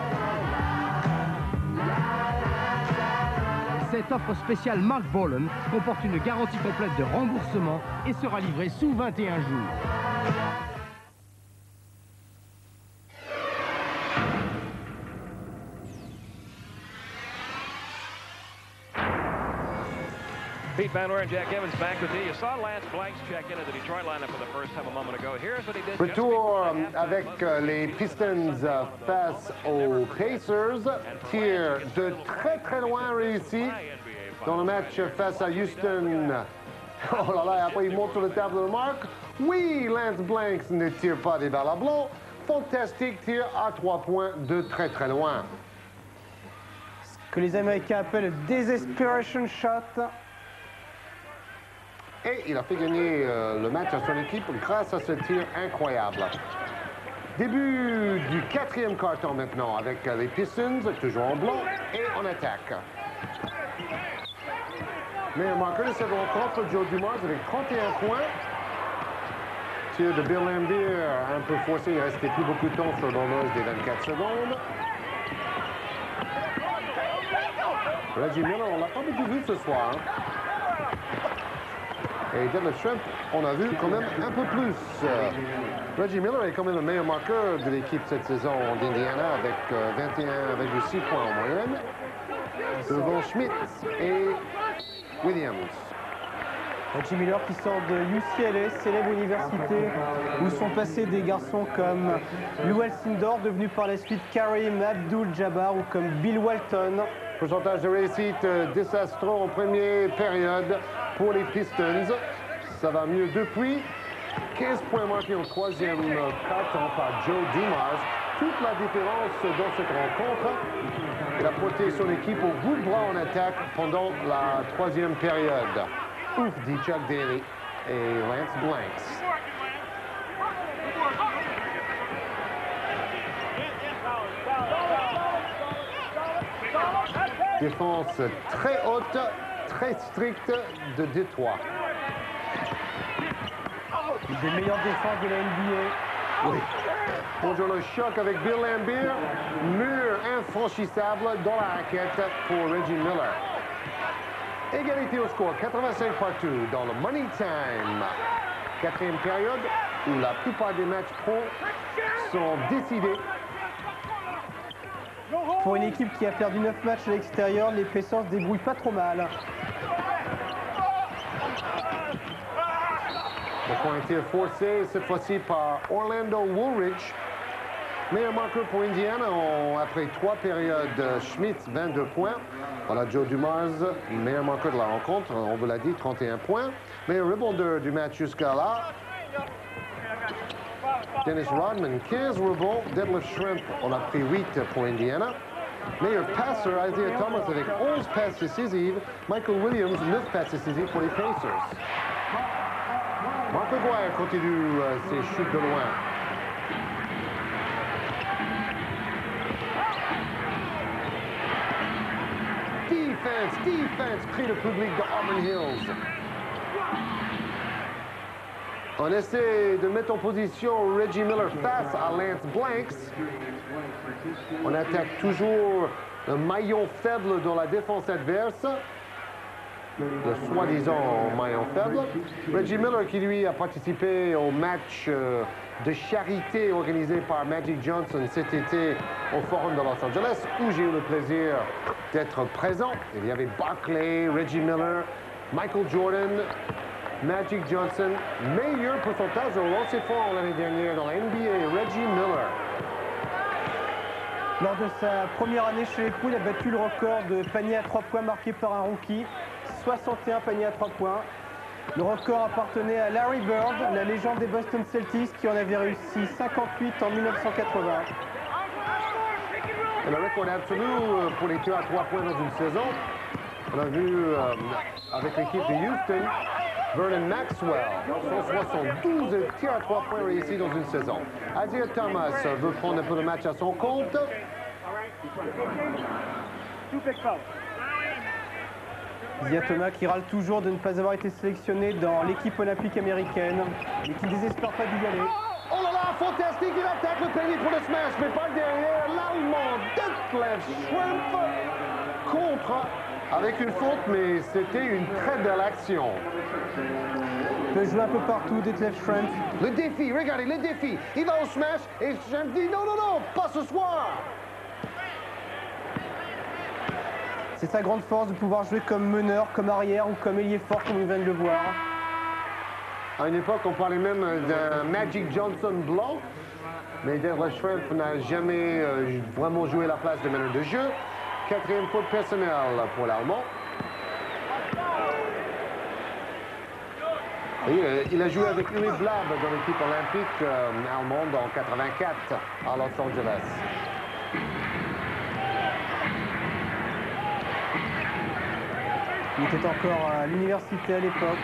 Cette offre spéciale Mark Bolan comporte une garantie complète de remboursement et sera livrée sous 21 jours. Pete Van Weer and Jack Evans back with you. You saw Lance Blanks check into the Detroit lineup for the first time a moment ago. Here's what he did. Retour avec les Pistons face aux Pacers. Tir de très loin réussi dans le match face à Houston. Oh là là, après il monte sur le tableau de marque. Oui, Lance Blanks ne tire pas des balles à blanc. Fantastique tir à 3 points de très loin. Ce que les Américains appellent le desperation shot. Et il a fait gagner le match à son équipe grâce à ce tir incroyable. Début du 4e quart-temps maintenant avec les Pistons, toujours en blanc et en attaque. Meilleur marqueur de cette rencontre, Joe Dumars avec 31 points. Tir de Bill Laimbeer, un peu forcé, il restait plus beaucoup de temps sur l'horloge des 24 secondes. Reggie Miller, on l'a pas beaucoup vu ce soir. Et Detlef Schrempf, on a vu quand même un peu plus. Reggie Miller est quand même le meilleur marqueur de l'équipe cette saison d'Indiana avec 21,6 points en moyenne. Devant Schmidt et Williams. Reggie Miller qui sort de UCLA, célèbre université où sont passés des garçons comme Lou Alcindor, devenu par la suite Kareem Abdul-Jabbar, ou comme Bill Walton. Pourcentage de réussite désastreux en première période pour les Pistons. Ça va mieux depuis. 15 points marqués en troisième quart-temps par Joe Dumars. Toute la différence dans cette rencontre. Il a porté son équipe au bout de bras en attaque pendant la troisième période. Ouf, dit Chuck Daly et Lance Blanks. Défense très haute, très stricte de Détroit. Une des meilleures défenses de la NBA. Oui. Bonjour le choc avec Bill Laimbeer. Mur infranchissable dans la raquette pour Reggie Miller. Égalité au score, 85 partout dans le Money Time. Quatrième période où la plupart des matchs pro sont décidés. Pour une équipe qui a perdu 9 matchs à l'extérieur, les Pacers se débrouillent pas trop mal. Le point été forcé cette fois-ci par Orlando Woolridge. Meilleur marqueur pour Indiana après 3 périodes. Schmidt, 22 points. Voilà Joe Dumars, meilleur marqueur de la rencontre. On vous l'a dit, 31 points. Meilleur rebondeur du match jusqu'à là. Dennis Rodman, 15 rebonds. Detlef Schrempf, on a pris 8 pour Indiana. Meilleur passeur, Isaiah Thomas avec 11 passes décisives. Michael Williams, 9 passes décisives pour les Pacers. Mark McGuire continue ses chutes de loin. Defense, crie le public de Auburn Hills. On essaie de mettre en position Reggie Miller face à Lance Blanks. On attaque toujours un maillon faible dans la défense adverse. Le soi-disant maillon faible. Reggie Miller qui lui a participé au match de charité organisé par Magic Johnson cet été au Forum de Los Angeles, où j'ai eu le plaisir d'être présent. Il y avait Barkley, Reggie Miller, Michael Jordan, Magic Johnson, meilleur pourcentage au lancer franc l'année dernière dans la NBA, Reggie Miller. Lors de sa première année chez les Pros, il a battu le record de paniers à 3 points marqué par un rookie. 61 paniers à 3 points. Le record appartenait à Larry Bird, la légende des Boston Celtics, qui en avait réussi 58 en 1980. Et le record absolu pour les tirs à 3 points dans une saison, on a vu avec l'équipe de Houston, Vernon Maxwell, 172 tirs à 3 points réussis dans une saison. Isaiah Thomas veut prendre un peu de match à son compte. Isaiah Thomas qui râle toujours de ne pas avoir été sélectionné dans l'équipe olympique américaine, mais qui ne désespère pas d'y aller. Oh là là, fantastique, il attaque le panier pour le smash, mais pas derrière. L'Allemand Detlef Schrempf contre avec une faute, mais c'était une très belle action. Il peut jouer un peu partout, Detlef Schrempf. Le défi, regardez, le défi. Il va au smash et Schrempf dit non, non, non, pas ce soir. C'est sa grande force de pouvoir jouer comme meneur, comme arrière ou comme ailier fort, comme on vient de le voir. À une époque, on parlait même d'un Magic Johnson blanc, mais Detlef Schrempf n'a jamais vraiment joué la place de meneur de jeu. 4e faute personnelle pour l'Allemand. Il a joué avec Uri Blab dans l'équipe olympique allemande en 84 à Los Angeles. Il était encore à l'université à l'époque.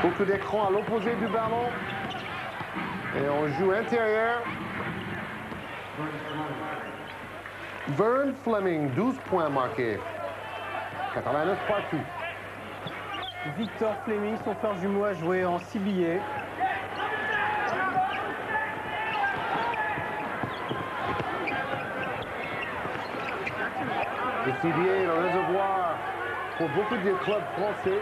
Beaucoup d'écrans à l'opposé du ballon. Et on joue intérieur. Vern Fleming, 12 points marqués. 89 partout. Victor Fleming, son frère jumeau, a joué en CBA. Le CBA, le réservoir pour beaucoup de clubs français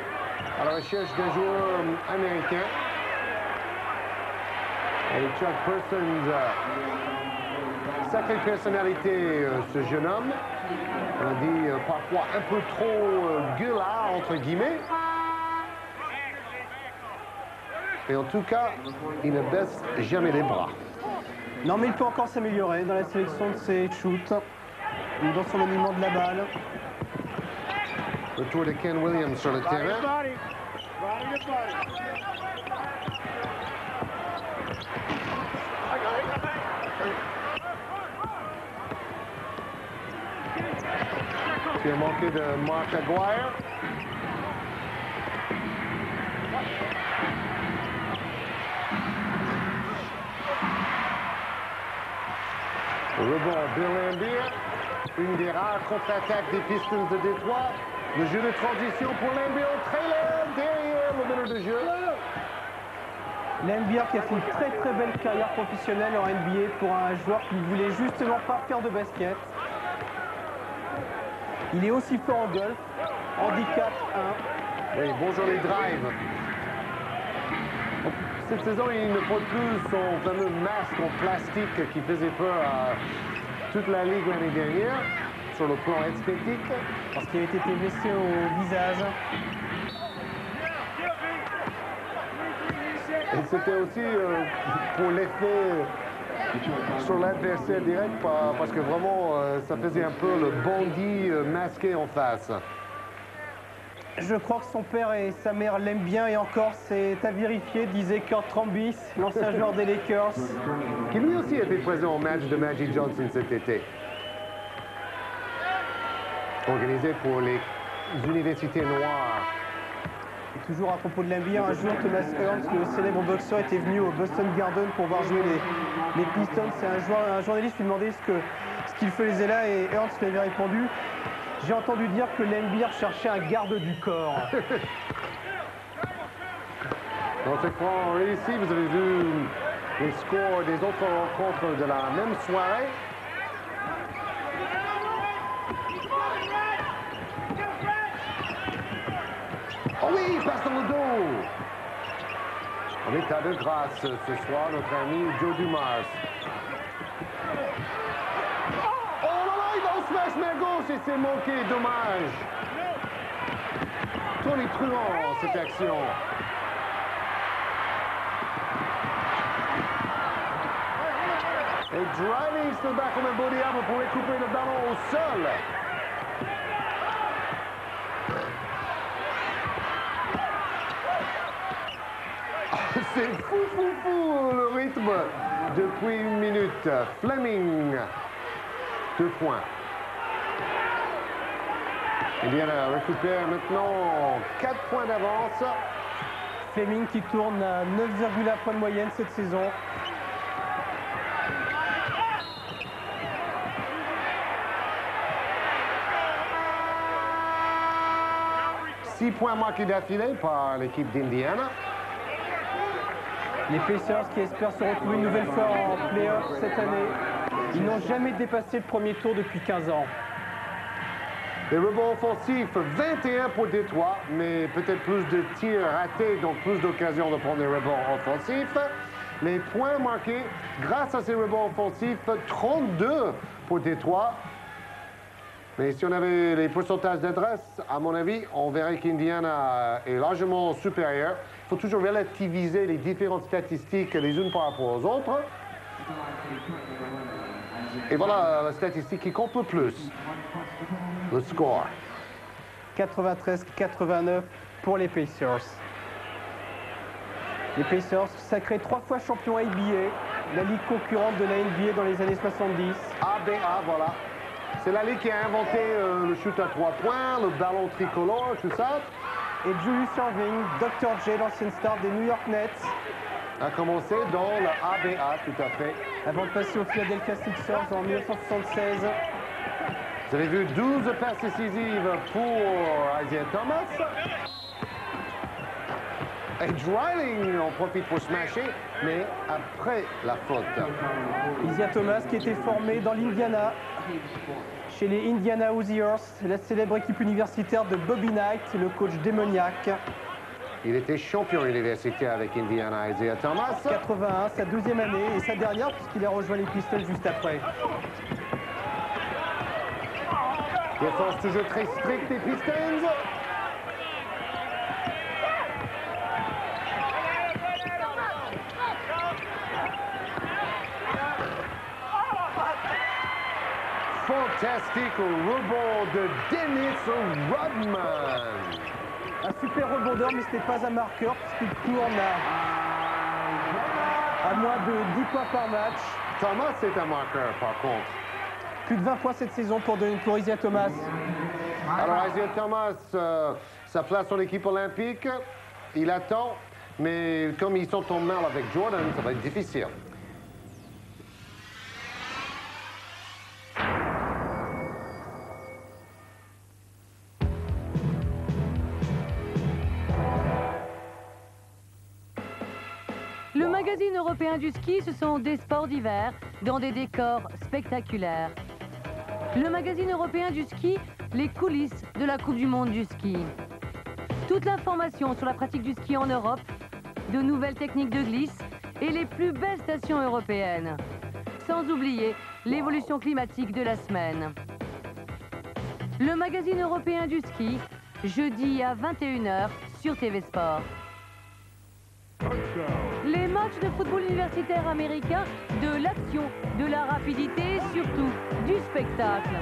à la recherche d'un joueur américain. Et Chuck Persons, sacrée personnalité, ce jeune homme. On dit parfois un peu trop gueulard, entre guillemets. Et en tout cas, il ne baisse jamais les bras. Non, mais il peut encore s'améliorer dans la sélection de ses shoots, dans son maniement de la balle. Retour de Ken Williams sur le terrain. Qui a manqué de Mark Aguirre. Rebond, Bill Laimbeer. Une des rares contre-attaques des Pistons de Détroit. Le jeu de transition pour Laimbeer au trailer derrière le meneur de jeu. Laimbeer qui a fait une très belle carrière professionnelle en NBA pour un joueur qui ne voulait justement pas faire de basket. Il est aussi fort en golf, handicap 1. Oui, bonjour les drives. Cette saison, il ne porte plus son fameux masque en plastique qui faisait peur à toute la ligue l'année dernière, sur le plan esthétique. Parce qu'il a été blessé au visage. Et c'était aussi pour l'effet sur l'adversaire direct, parce que vraiment, ça faisait un peu le bandit masqué en face. Je crois que son père et sa mère l'aiment bien, et encore, c'est à vérifier, disait Kurt Rambis, l'ancien joueur des Lakers. Qui lui aussi était présent au match de Magic Johnson cet été. Organisé pour les universités noires. Et toujours à propos de Laimbeer, un jour Thomas Hearns, le célèbre boxeur, était venu au Boston Garden pour voir jouer les Pistons. C'est un journaliste lui demandait ce qu'il faisait là, et Hearns lui avait répondu: j'ai entendu dire que Laimbeer cherchait un garde du corps. Dans ce point ici, vous avez vu les scores des autres rencontres de la même soirée. Oh oui, il passe dans le dos. En état de grâce ce soir, notre ami Joe Dumars. Oh là là, il va au smash main gauche et c'est manqué, dommage. Tony Truant, cette action. Et driving se bat comme un beau diable pour récupérer le ballon au sol. C'est fou le rythme depuis une minute. Fleming, 2 points. Indiana récupère maintenant 4 points d'avance. Fleming qui tourne à 9,1 points de moyenne cette saison. Six points marqués d'affilée par l'équipe d'Indiana. Les Pacers qui espèrent se retrouver une nouvelle fois en play-off cette année. Ils n'ont jamais dépassé le premier tour depuis 15 ans. Les rebonds offensifs, 21 pour Détroit, mais peut-être plus de tirs ratés, donc plus d'occasions de prendre les rebonds offensifs. Les points marqués, grâce à ces rebonds offensifs, 32 pour Détroit. Mais si on avait les pourcentages d'adresse, à mon avis, on verrait qu'Indiana est largement supérieur. Il faut toujours relativiser les différentes statistiques les unes par rapport aux autres. Et voilà la statistique qui compte le plus. Le score. 93-89 pour les Pacers. Les Pacers, sacrés 3 fois champions ABA, la ligue concurrente de la NBA dans les années 70. ABA, voilà. C'est la ligue qui a inventé le shoot à 3 points, le ballon tricolore, tout ça. Et Julius Erving, Dr. J, l'ancienne star des New York Nets, a commencé dans le ABA, tout à fait. Avant de passer aux Philadelphia Sixers en 1976. Vous avez vu 12 passes décisives pour Isaiah Thomas. Et Dreiling en profite pour smasher, mais après la faute. Isaiah Thomas qui était formé dans l'Indiana Chez les Indiana Hoosiers, la célèbre équipe universitaire de Bobby Knight, le coach démoniaque. Il était champion universitaire avec Indiana. Isaiah Thomas. 81, sa deuxième année et sa dernière puisqu'il a rejoint les Pistons juste après. Défense toujours très stricte des Pistons. Fantastique rebond de Dennis Rodman. Un super rebondeur, mais ce n'est pas un marqueur puisqu'il tourne à moins de 10 points par match. Thomas est un marqueur par contre. Plus de 20 points cette saison pour Isaiah Thomas. Alors Isaiah Thomas, sa place en équipe olympique, il attend, mais comme ils sont en mal avec Jordan, ça va être difficile. Le magazine européen du ski, ce sont des sports d'hiver dans des décors spectaculaires. Le magazine européen du ski, les coulisses de la Coupe du monde du ski. Toute l'information sur la pratique du ski en Europe, de nouvelles techniques de glisse et les plus belles stations européennes. Sans oublier l'évolution climatique de la semaine. Le magazine européen du ski, jeudi à 21h sur TV Sport. Les matchs de football universitaire américain, de l'action, de la rapidité et surtout du spectacle.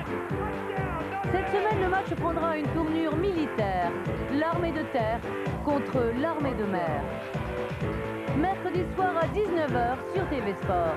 Cette semaine, le match prendra une tournure militaire. L'armée de terre contre l'armée de mer. Mercredi soir à 19h sur TV Sport.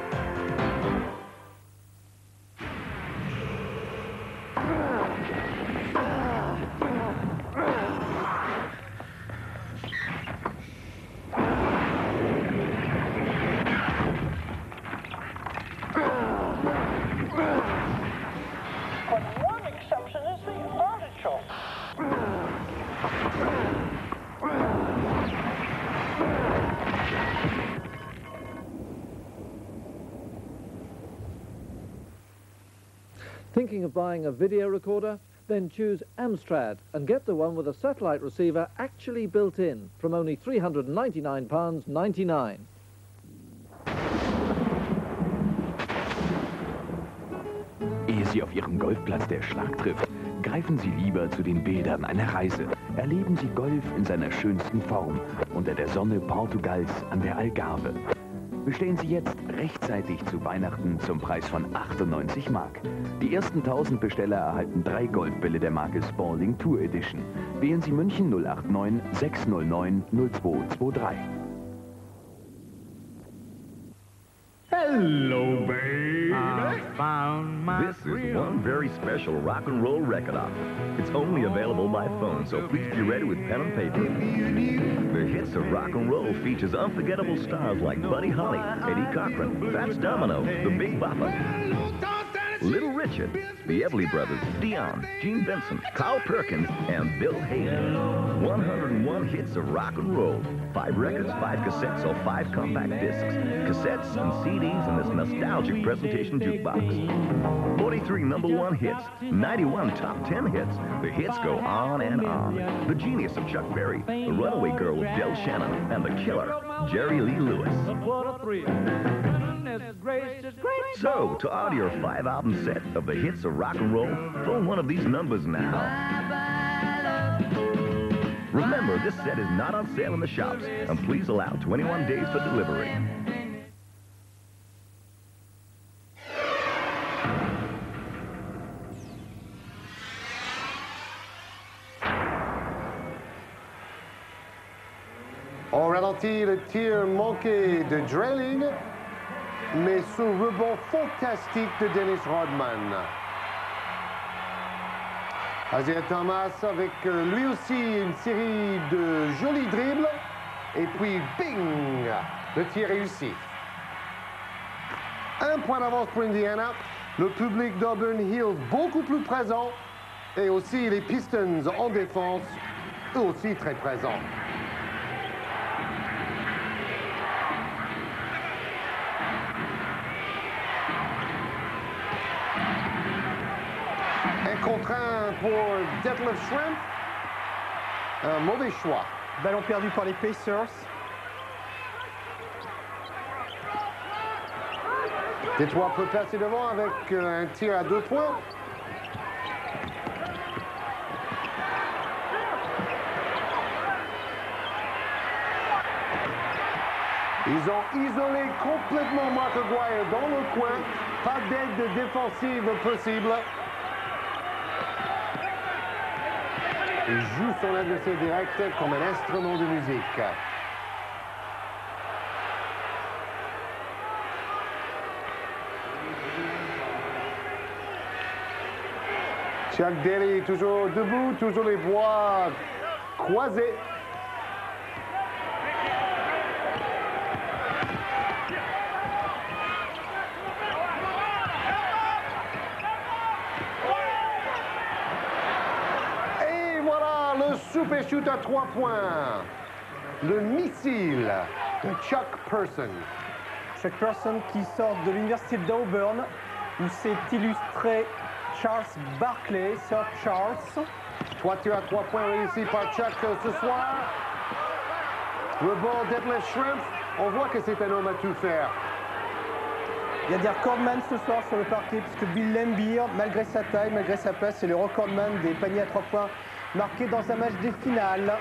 Thinking of buying a video recorder? Then choose Amstrad and get the one with a satellite receiver actually built in from only £399.99. Ehe Sie auf Ihrem Golfplatz der Schlag trifft, greifen Sie lieber zu den Bildern einer Reise. Erleben Sie Golf in seiner schönsten Form unter der Sonne Portugals an der Algarve. Bestellen Sie jetzt rechtzeitig zu Weihnachten zum Preis von 98 Mark. Die ersten 1000 Besteller erhalten 3 Golfbälle der Marke Spalding Tour Edition. Wählen Sie München 089 609 0223. Hello, baby. This is one very special rock and roll record op. It's only available by phone, so please be ready with pen and paper. The hits of rock and roll features unforgettable stars like Buddy Holly, Eddie Cochran, Fats Domino, the Big Bopper, Little Richard, the Everly Brothers, Dion, Gene Benson, Carl Perkins, and Bill Haley. 101 hits of rock and roll. 5 records, 5 cassettes, or 5 compact discs. Cassettes and CDs in this nostalgic presentation jukebox. 43 #1 hits, 91 top 10 hits. The hits go on and on. The Genius of Chuck Berry, The Runaway Girl with Del Shannon, and The Killer, Jerry Lee Lewis. So, to order your 5-album set of the hits of rock and roll, phone one of these numbers now. Remember, this set is not on sale in the shops, and please allow 21 days for delivery. On ralentit le tir manqué de Drelling, mais ce rebond fantastique de Dennis Rodman. Isaiah Thomas avec lui aussi une série de jolis dribbles. Et puis, bing! Le tir réussi. 1 point d'avance pour Indiana. Le public d'Auburn Hills beaucoup plus présent. Et aussi les Pistons en défense, eux aussi très présents. contraint pour Detlef Schrempf. Un mauvais choix. Ballon perdu par les Pacers. Détroit peut passer devant avec un tir à 2 points. Ils ont isolé complètement Mark Aguirre dans le coin. Pas d'aide défensive possible. Il joue son adversaire direct comme un instrument de musique. Chuck Daly toujours debout, toujours les bras croisés. Et voilà le super shoot à 3 points. Le missile de Chuck Person. Chuck Person qui sort de l'université d'Auburn où s'est illustré Charles Barkley, Sir Charles. 3 tirs à 3 points réussis par Chuck ce soir. Rebond Detlef Schrempf. On voit que c'est un homme à tout faire. Il y a des recordman ce soir sur le parquet puisque Bill Laimbeer, malgré sa taille, malgré sa place, c'est le recordman des paniers à 3 points marqués dans un match des finales.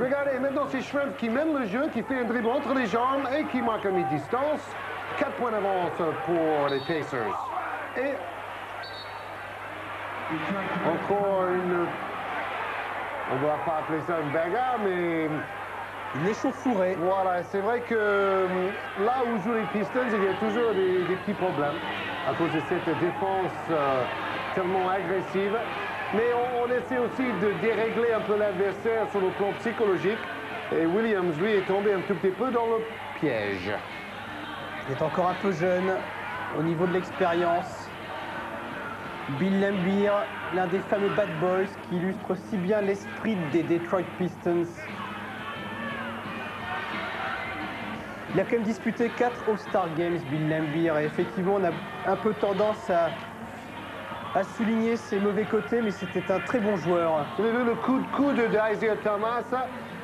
Regardez, maintenant c'est Schrempf qui mène le jeu, qui fait un dribble entre les jambes et qui marque à mi-distance. 4 points d'avance pour les Pacers. Et encore une... On ne va pas appeler ça une bagarre, mais... Une échauffourée. Voilà, c'est vrai que là où jouent les Pistons, il y a toujours des petits problèmes à cause de cette défense tellement agressive. Mais on essaie aussi de dérégler un peu l'adversaire sur le plan psychologique. Et Williams, lui, est tombé un tout petit peu dans le piège. Il est encore un peu jeune au niveau de l'expérience. Bill Laimbeer, l'un des fameux bad boys qui illustre si bien l'esprit des Detroit Pistons. Il a quand même disputé 4 All-Star Games, Bill Laimbeer, et effectivement on a un peu tendance à souligner ses mauvais côtés, mais c'était un très bon joueur. Vous avez vu le coup de coude d'Isaiah Thomas.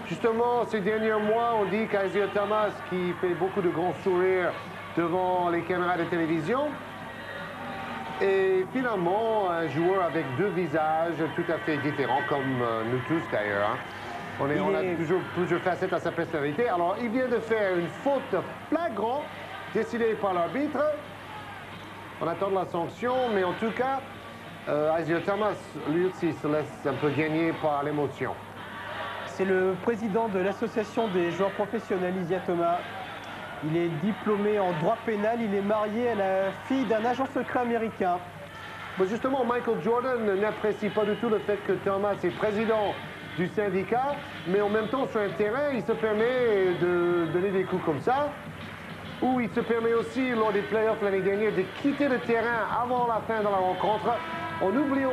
Justement, ces derniers mois, on dit qu'Isaiah Thomas, qui fait beaucoup de grands sourires devant les caméras de télévision, et finalement, un joueur avec 2 visages tout à fait différents, comme nous tous d'ailleurs. On a toujours plusieurs facettes à sa personnalité. Alors, il vient de faire une faute flagrante décidée par l'arbitre. On attend la sanction, mais en tout cas, Isaiah Thomas, lui aussi, se laisse un peu gagner par l'émotion. C'est le président de l'association des joueurs professionnels, Isaiah Thomas. Il est diplômé en droit pénal, il est marié à la fille d'un agent secret américain. Bon, justement, Michael Jordan n'apprécie pas du tout le fait que Thomas est président du syndicat, mais en même temps, sur un terrain, il se permet de donner des coups comme ça, ou il se permet aussi, lors des playoffs l'année dernière, de quitter le terrain avant la fin de la rencontre, en oubliant,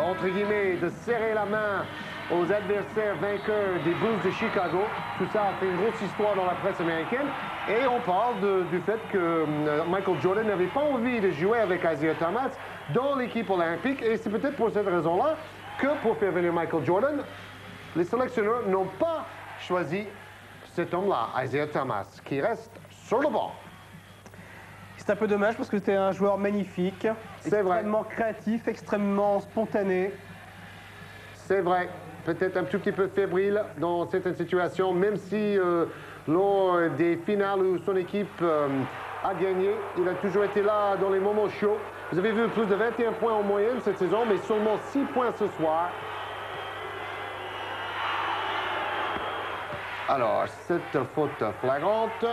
entre guillemets, de serrer la main aux adversaires vainqueurs des Bulls de Chicago. Tout ça a fait une grosse histoire dans la presse américaine. Et on parle du fait que Michael Jordan n'avait pas envie de jouer avec Isaiah Thomas dans l'équipe olympique. Et c'est peut-être pour cette raison-là que pour faire venir Michael Jordan, les sélectionneurs n'ont pas choisi cet homme-là, Isaiah Thomas, qui reste sur le banc. C'est un peu dommage parce que c'était un joueur magnifique, extrêmement créatif, extrêmement spontané. C'est vrai. Peut-être un tout petit peu fébrile dans certaines situations, même si lors des finales où son équipe a gagné, il a toujours été là dans les moments chauds. Vous avez vu plus de 21 points en moyenne cette saison, mais seulement 6 points ce soir. Alors, cette faute flagrante.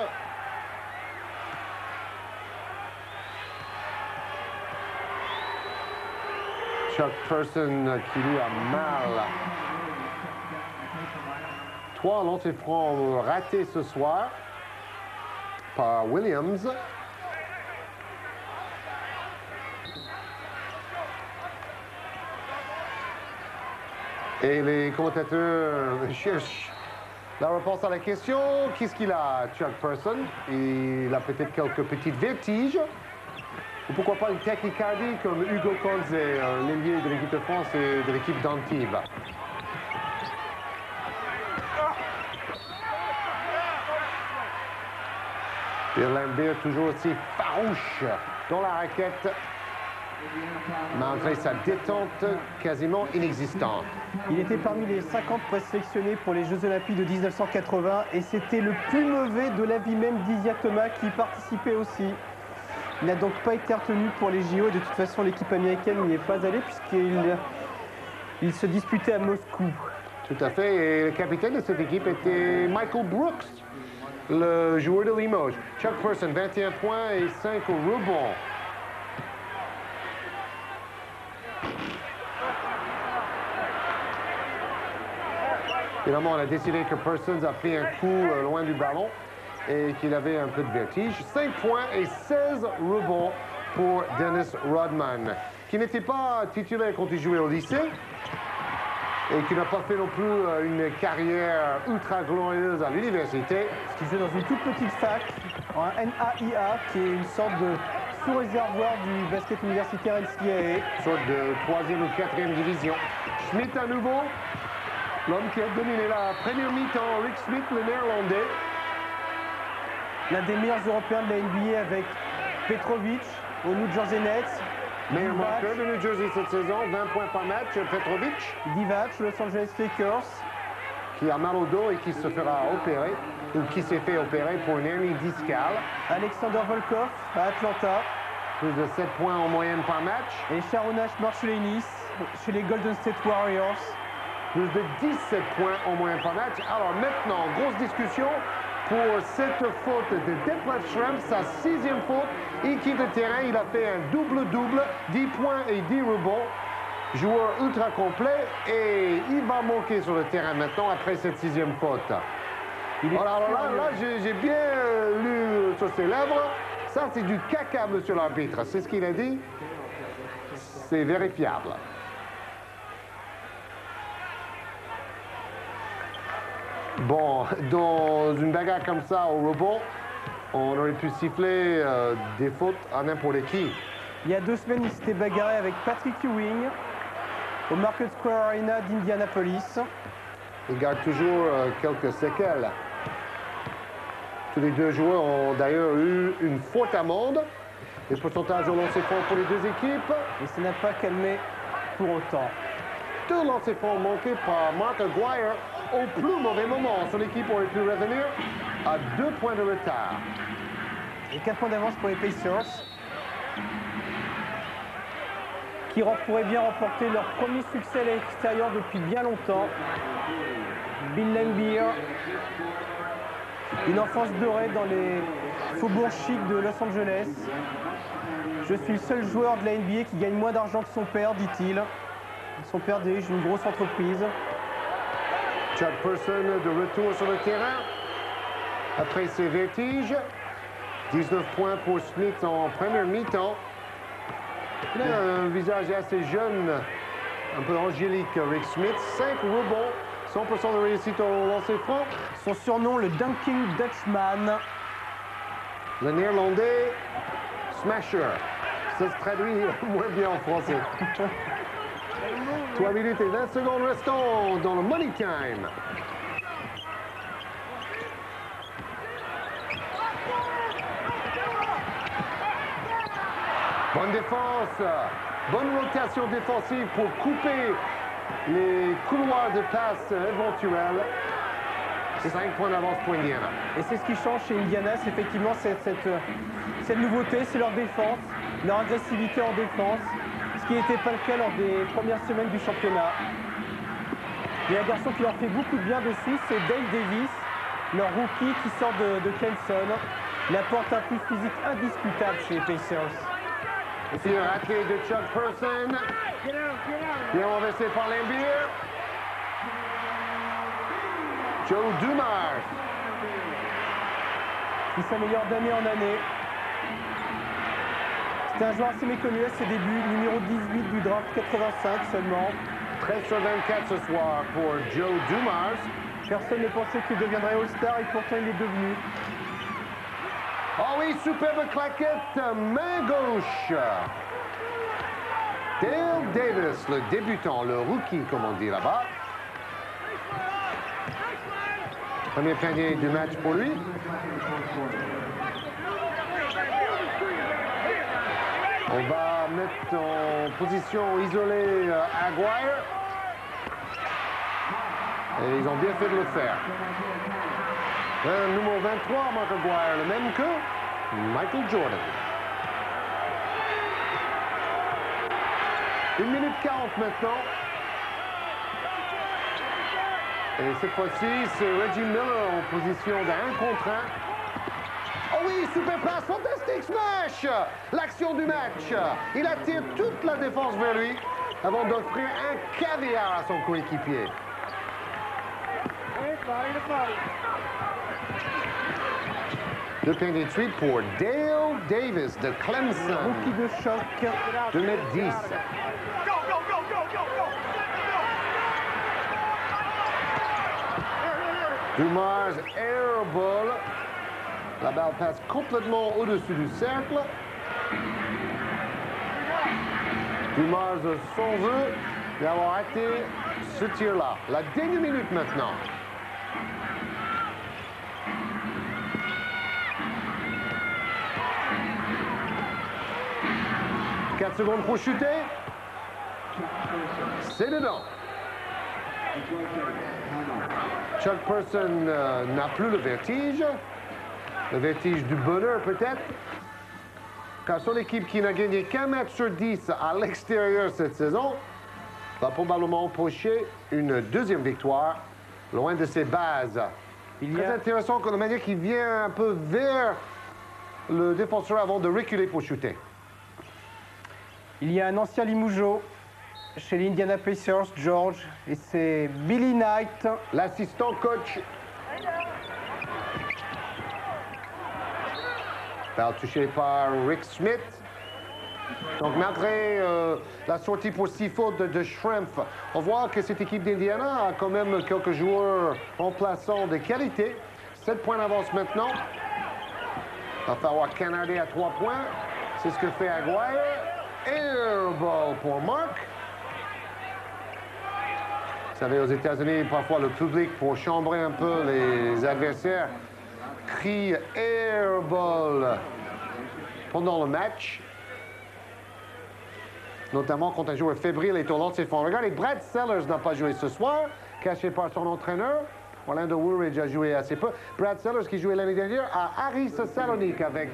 Chuck Person qui lui a mal. 3 lancers francs ratés ce soir par Williams. Et les commentateurs cherchent la réponse à la question. Qu'est-ce qu'il a, Chuck Person? Il a peut-être quelques petites vertiges. Ou pourquoi pas une tachycardie comme Hugo Conze, l'ailier de l'équipe de France et de l'équipe d'Antibes. Irland Beer toujours aussi farouche dans la raquette, malgré sa détente quasiment inexistante. Il était parmi les 50 présélectionnés pour les Jeux Olympiques de 1980 et c'était le plus mauvais de l'avis même d'Isia Thomas qui y participait aussi. Il n'a donc pas été retenu pour les JO et de toute façon l'équipe américaine n'y est pas allée puisqu'il se disputait à Moscou. Tout à fait, et le capitaine de cette équipe était Michael Brooks, le joueur de Limoges. Chuck Person, 21 points et 5 rebonds. Évidemment, on a décidé que Persons a pris un coup loin du ballon et qu'il avait un peu de vertige. 5 points et 16 rebonds pour Dennis Rodman, qui n'était pas titulaire quand il jouait au lycée et qui n'a pas fait non plus une carrière ultra glorieuse à l'université. Il joue dans une toute petite fac, en NAIA, qui est une sorte de sous-réservoir du basket universitaire NCAA. Une sorte de 3e ou 4e division. Smith à nouveau. L'homme qui a dominé la première mi-temps, Rick Smith, le néerlandais. L'un des meilleurs Européens de la NBA avec Petrovic au New Jersey Nets. Meilleur marqueur de New Jersey cette saison, 20 points par match, Petrovic. Divac, Los Angeles Lakers. Qui a mal au dos et qui se fera opérer, ou qui s'est fait opérer pour une hernie discale. Alexander Volkov à Atlanta. Plus de 7 points en moyenne par match. Et Sharon Ashmore chez les Nice, chez les Golden State Warriors. Plus de 17 points en moyenne par match. Alors maintenant, grosse discussion pour cette faute de Detlef Schrempf, sa 6e faute. Équipe de terrain, il a fait un double-double, 10 points et 10 rebonds. Joueur ultra complet et il va manquer sur le terrain maintenant après cette 6e faute. Alors là j'ai bien lu sur ses lèvres, ça c'est du caca, monsieur l'arbitre, c'est ce qu'il a dit, c'est vérifiable. Bon, dans une bagarre comme ça au rebond, on aurait pu siffler des fautes à n'importe qui. Il y a 2 semaines, il s'était bagarré avec Patrick Ewing au Market Square Arena d'Indianapolis. Il garde toujours quelques séquelles. Tous les deux joueurs ont d'ailleurs eu une forte amende. Les pourcentages au lancer franc pour les deux équipes. Et ça n'a pas calmé pour autant. 2 lancers francs manqués par Mark Aguirre au plus mauvais moment. Son équipe aurait pu revenir à 2 points de retard. Et 4 points d'avance pour les Pacers, qui pourraient bien remporter leur premier succès à l'extérieur depuis bien longtemps. Bill Laimbeer, une enfance dorée dans les faubourgs chics de Los Angeles. Je suis le seul joueur de la NBA qui gagne moins d'argent que son père, dit-il. Son père dirige une grosse entreprise. Chuck Person de retour sur le terrain après ses vertiges. 19 points pour Smith en première mi-temps. Il a un visage assez jeune, un peu angélique, Rick Smith. 5 rebonds, 100% de réussite au lancer franc. Son surnom, le Dunking Dutchman. Le néerlandais, Smasher. Ça se traduit moins bien en français. 3 minutes et 20 secondes restants dans le Money Time. Bonne défense, bonne rotation défensive pour couper les couloirs de passe éventuels. 5 points d'avance pour Indiana. Et c'est ce qui change chez Indiana, c'est effectivement cette nouveauté, c'est leur défense, leur agressivité en défense, ce qui n'était pas le cas lors des premières semaines du championnat. Il y a un garçon qui leur fait beaucoup de bien dessus, c'est Dale Davis, leur rookie qui sort de Clemson. Il apporte un plus physique indiscutable chez les Pacers. Et puis un raté de Chuck Person. Bien renversé par Laimbeer. Joe Dumars. Il s'améliore d'année en année. C'est un joueur assez méconnu à ses débuts, numéro 18 du draft 85 seulement. 13 sur 24 ce soir pour Joe Dumars. Personne ne pensait qu'il deviendrait All-Star et pourtant il est devenu. Oh oui, superbe claquette, main gauche. Dale Davis, le débutant, le rookie, comme on dit là-bas. Premier panier du match pour lui. On va mettre en position isolée Aguirre. Et ils ont bien fait de le faire. Le numéro 23, Mark Aguirre, le même que Michael Jordan. 1 minute 40 maintenant. Et cette fois-ci, c'est Reggie Miller en position d'1 contre 1. Oh oui, super passe, fantastique smash! L'action du match. Il attire toute la défense vers lui avant d'offrir un caviar à son coéquipier. Deux points de suite pour Dale Davis de Clemson. Rookie de choc. 2m10. Dumars airball. La balle passe complètement au-dessus du cercle. Dumars son jeu d'avoir raté ce tir-là. La dernière minute maintenant. « 4 secondes pour chuter. C'est dedans. Chuck Person n'a plus le vertige du bonheur peut-être, car son équipe qui n'a gagné qu'un match sur 10 à l'extérieur cette saison va probablement pocher une deuxième victoire loin de ses bases. Très intéressant que la manière qu'il vient un peu vers le défenseur avant de reculer pour shooter. Il y a un ancien Limougeot chez l'Indiana Pacers, George, et c'est Billy Knight. L'assistant coach. Balle touchée par Rick Smith. Donc malgré la sortie pour 6 fautes de Schrempf, on voit que cette équipe d'Indiana a quand même quelques joueurs remplaçants de qualité. 7 points d'avance maintenant. Il va falloir canarder à 3 points. C'est ce que fait Aguirre. Airball pour Mark. Vous savez, aux États-Unis, parfois le public, pour chambrer un peu les adversaires, crie airball pendant le match. Notamment quand un joueur fébrile est au long de ses fonds. Regardez, Brad Sellers n'a pas joué ce soir, caché par son entraîneur. Orlando Woolridge a joué assez peu. Brad Sellers qui jouait l'année dernière à Aris Salonique avec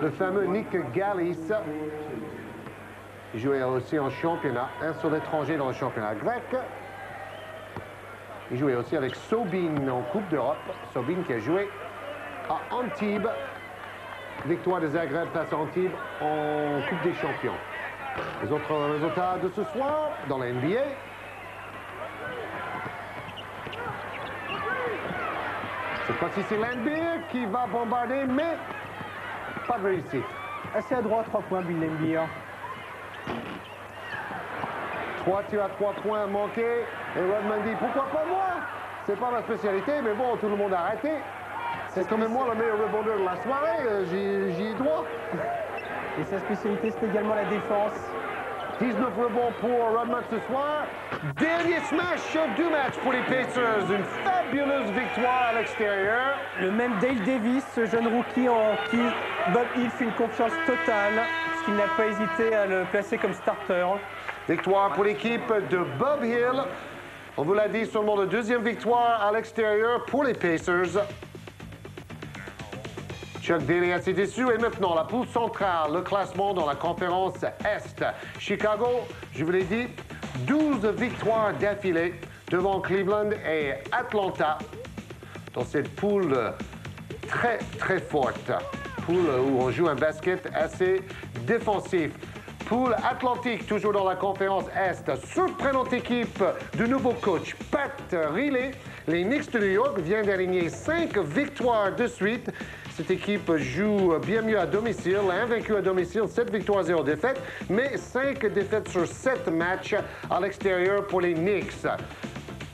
le fameux Nick Gallis. Il jouait aussi en championnat, un seul étranger dans le championnat grec. Il jouait aussi avec Sobin en Coupe d'Europe. Sobin qui a joué à Antibes. Victoire de Zagreb face à Antibes en Coupe des Champions. Les autres résultats de ce soir dans la NBA. Cette fois-ci, c'est l'NBA qui va bombarder, mais pas de réussite. Assez à droite, 3 points, Bill Laimbeer. 3 tirs à 3 points manqués. Et Rodman dit, pourquoi pas moi? C'est pas ma spécialité, mais bon, tout le monde a arrêté. C'est quand même moi le meilleur rebondeur de la soirée. J'y ai droit. Et sa spécialité, c'est également la défense. 19 rebonds pour Rodman ce soir. Dernier smash du match pour les Pacers. Une fabuleuse victoire à l'extérieur. Le même Dale Davis, ce jeune rookie en qui Bob Hill fait une confiance totale, puisqu'il n'a pas hésité à le placer comme starter. Victoire pour l'équipe de Bob Hill. On vous l'a dit, seulement la deuxième victoire à l'extérieur pour les Pacers. Chuck Daly assez déçu. Et maintenant, la poule centrale, le classement dans la conférence Est. Chicago, je vous l'ai dit, 12 victoires d'affilée devant Cleveland et Atlanta. Dans cette poule très, très forte. Poule où on joue un basket assez défensif. Poule Atlantique, toujours dans la conférence Est. Surprenante équipe du nouveau coach Pat Riley. Les Knicks de New York viennent d'aligner 5 victoires de suite. Cette équipe joue bien mieux à domicile, invaincu à domicile, 7 victoires, 0 défaites, mais 5 défaites sur 7 matchs à l'extérieur pour les Knicks.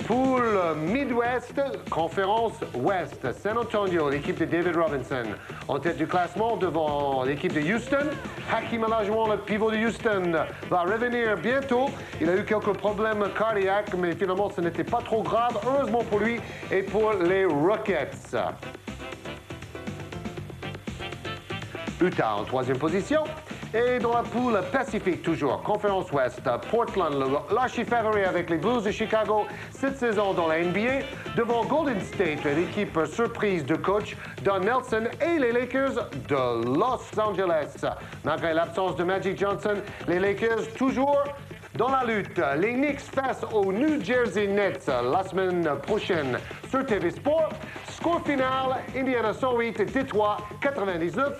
Poule Midwest, conférence Ouest. San Antonio, l'équipe de David Robinson, en tête du classement devant l'équipe de Houston. Hakeem Olajuwon, le pivot de Houston, va revenir bientôt. Il a eu quelques problèmes cardiaques, mais finalement, ce n'était pas trop grave, heureusement pour lui et pour les Rockets. Utah en troisième position. Et dans la poule Pacifique, toujours, conférence Ouest, Portland, le l'archi-favori avec les Blues de Chicago cette saison dans la NBA, devant Golden State, l'équipe surprise de coach Don Nelson et les Lakers de Los Angeles. Malgré l'absence de Magic Johnson, les Lakers toujours dans la lutte. Les Knicks face aux New Jersey Nets la semaine prochaine sur TV Sport. Score final, Indiana 108, Détroit 99.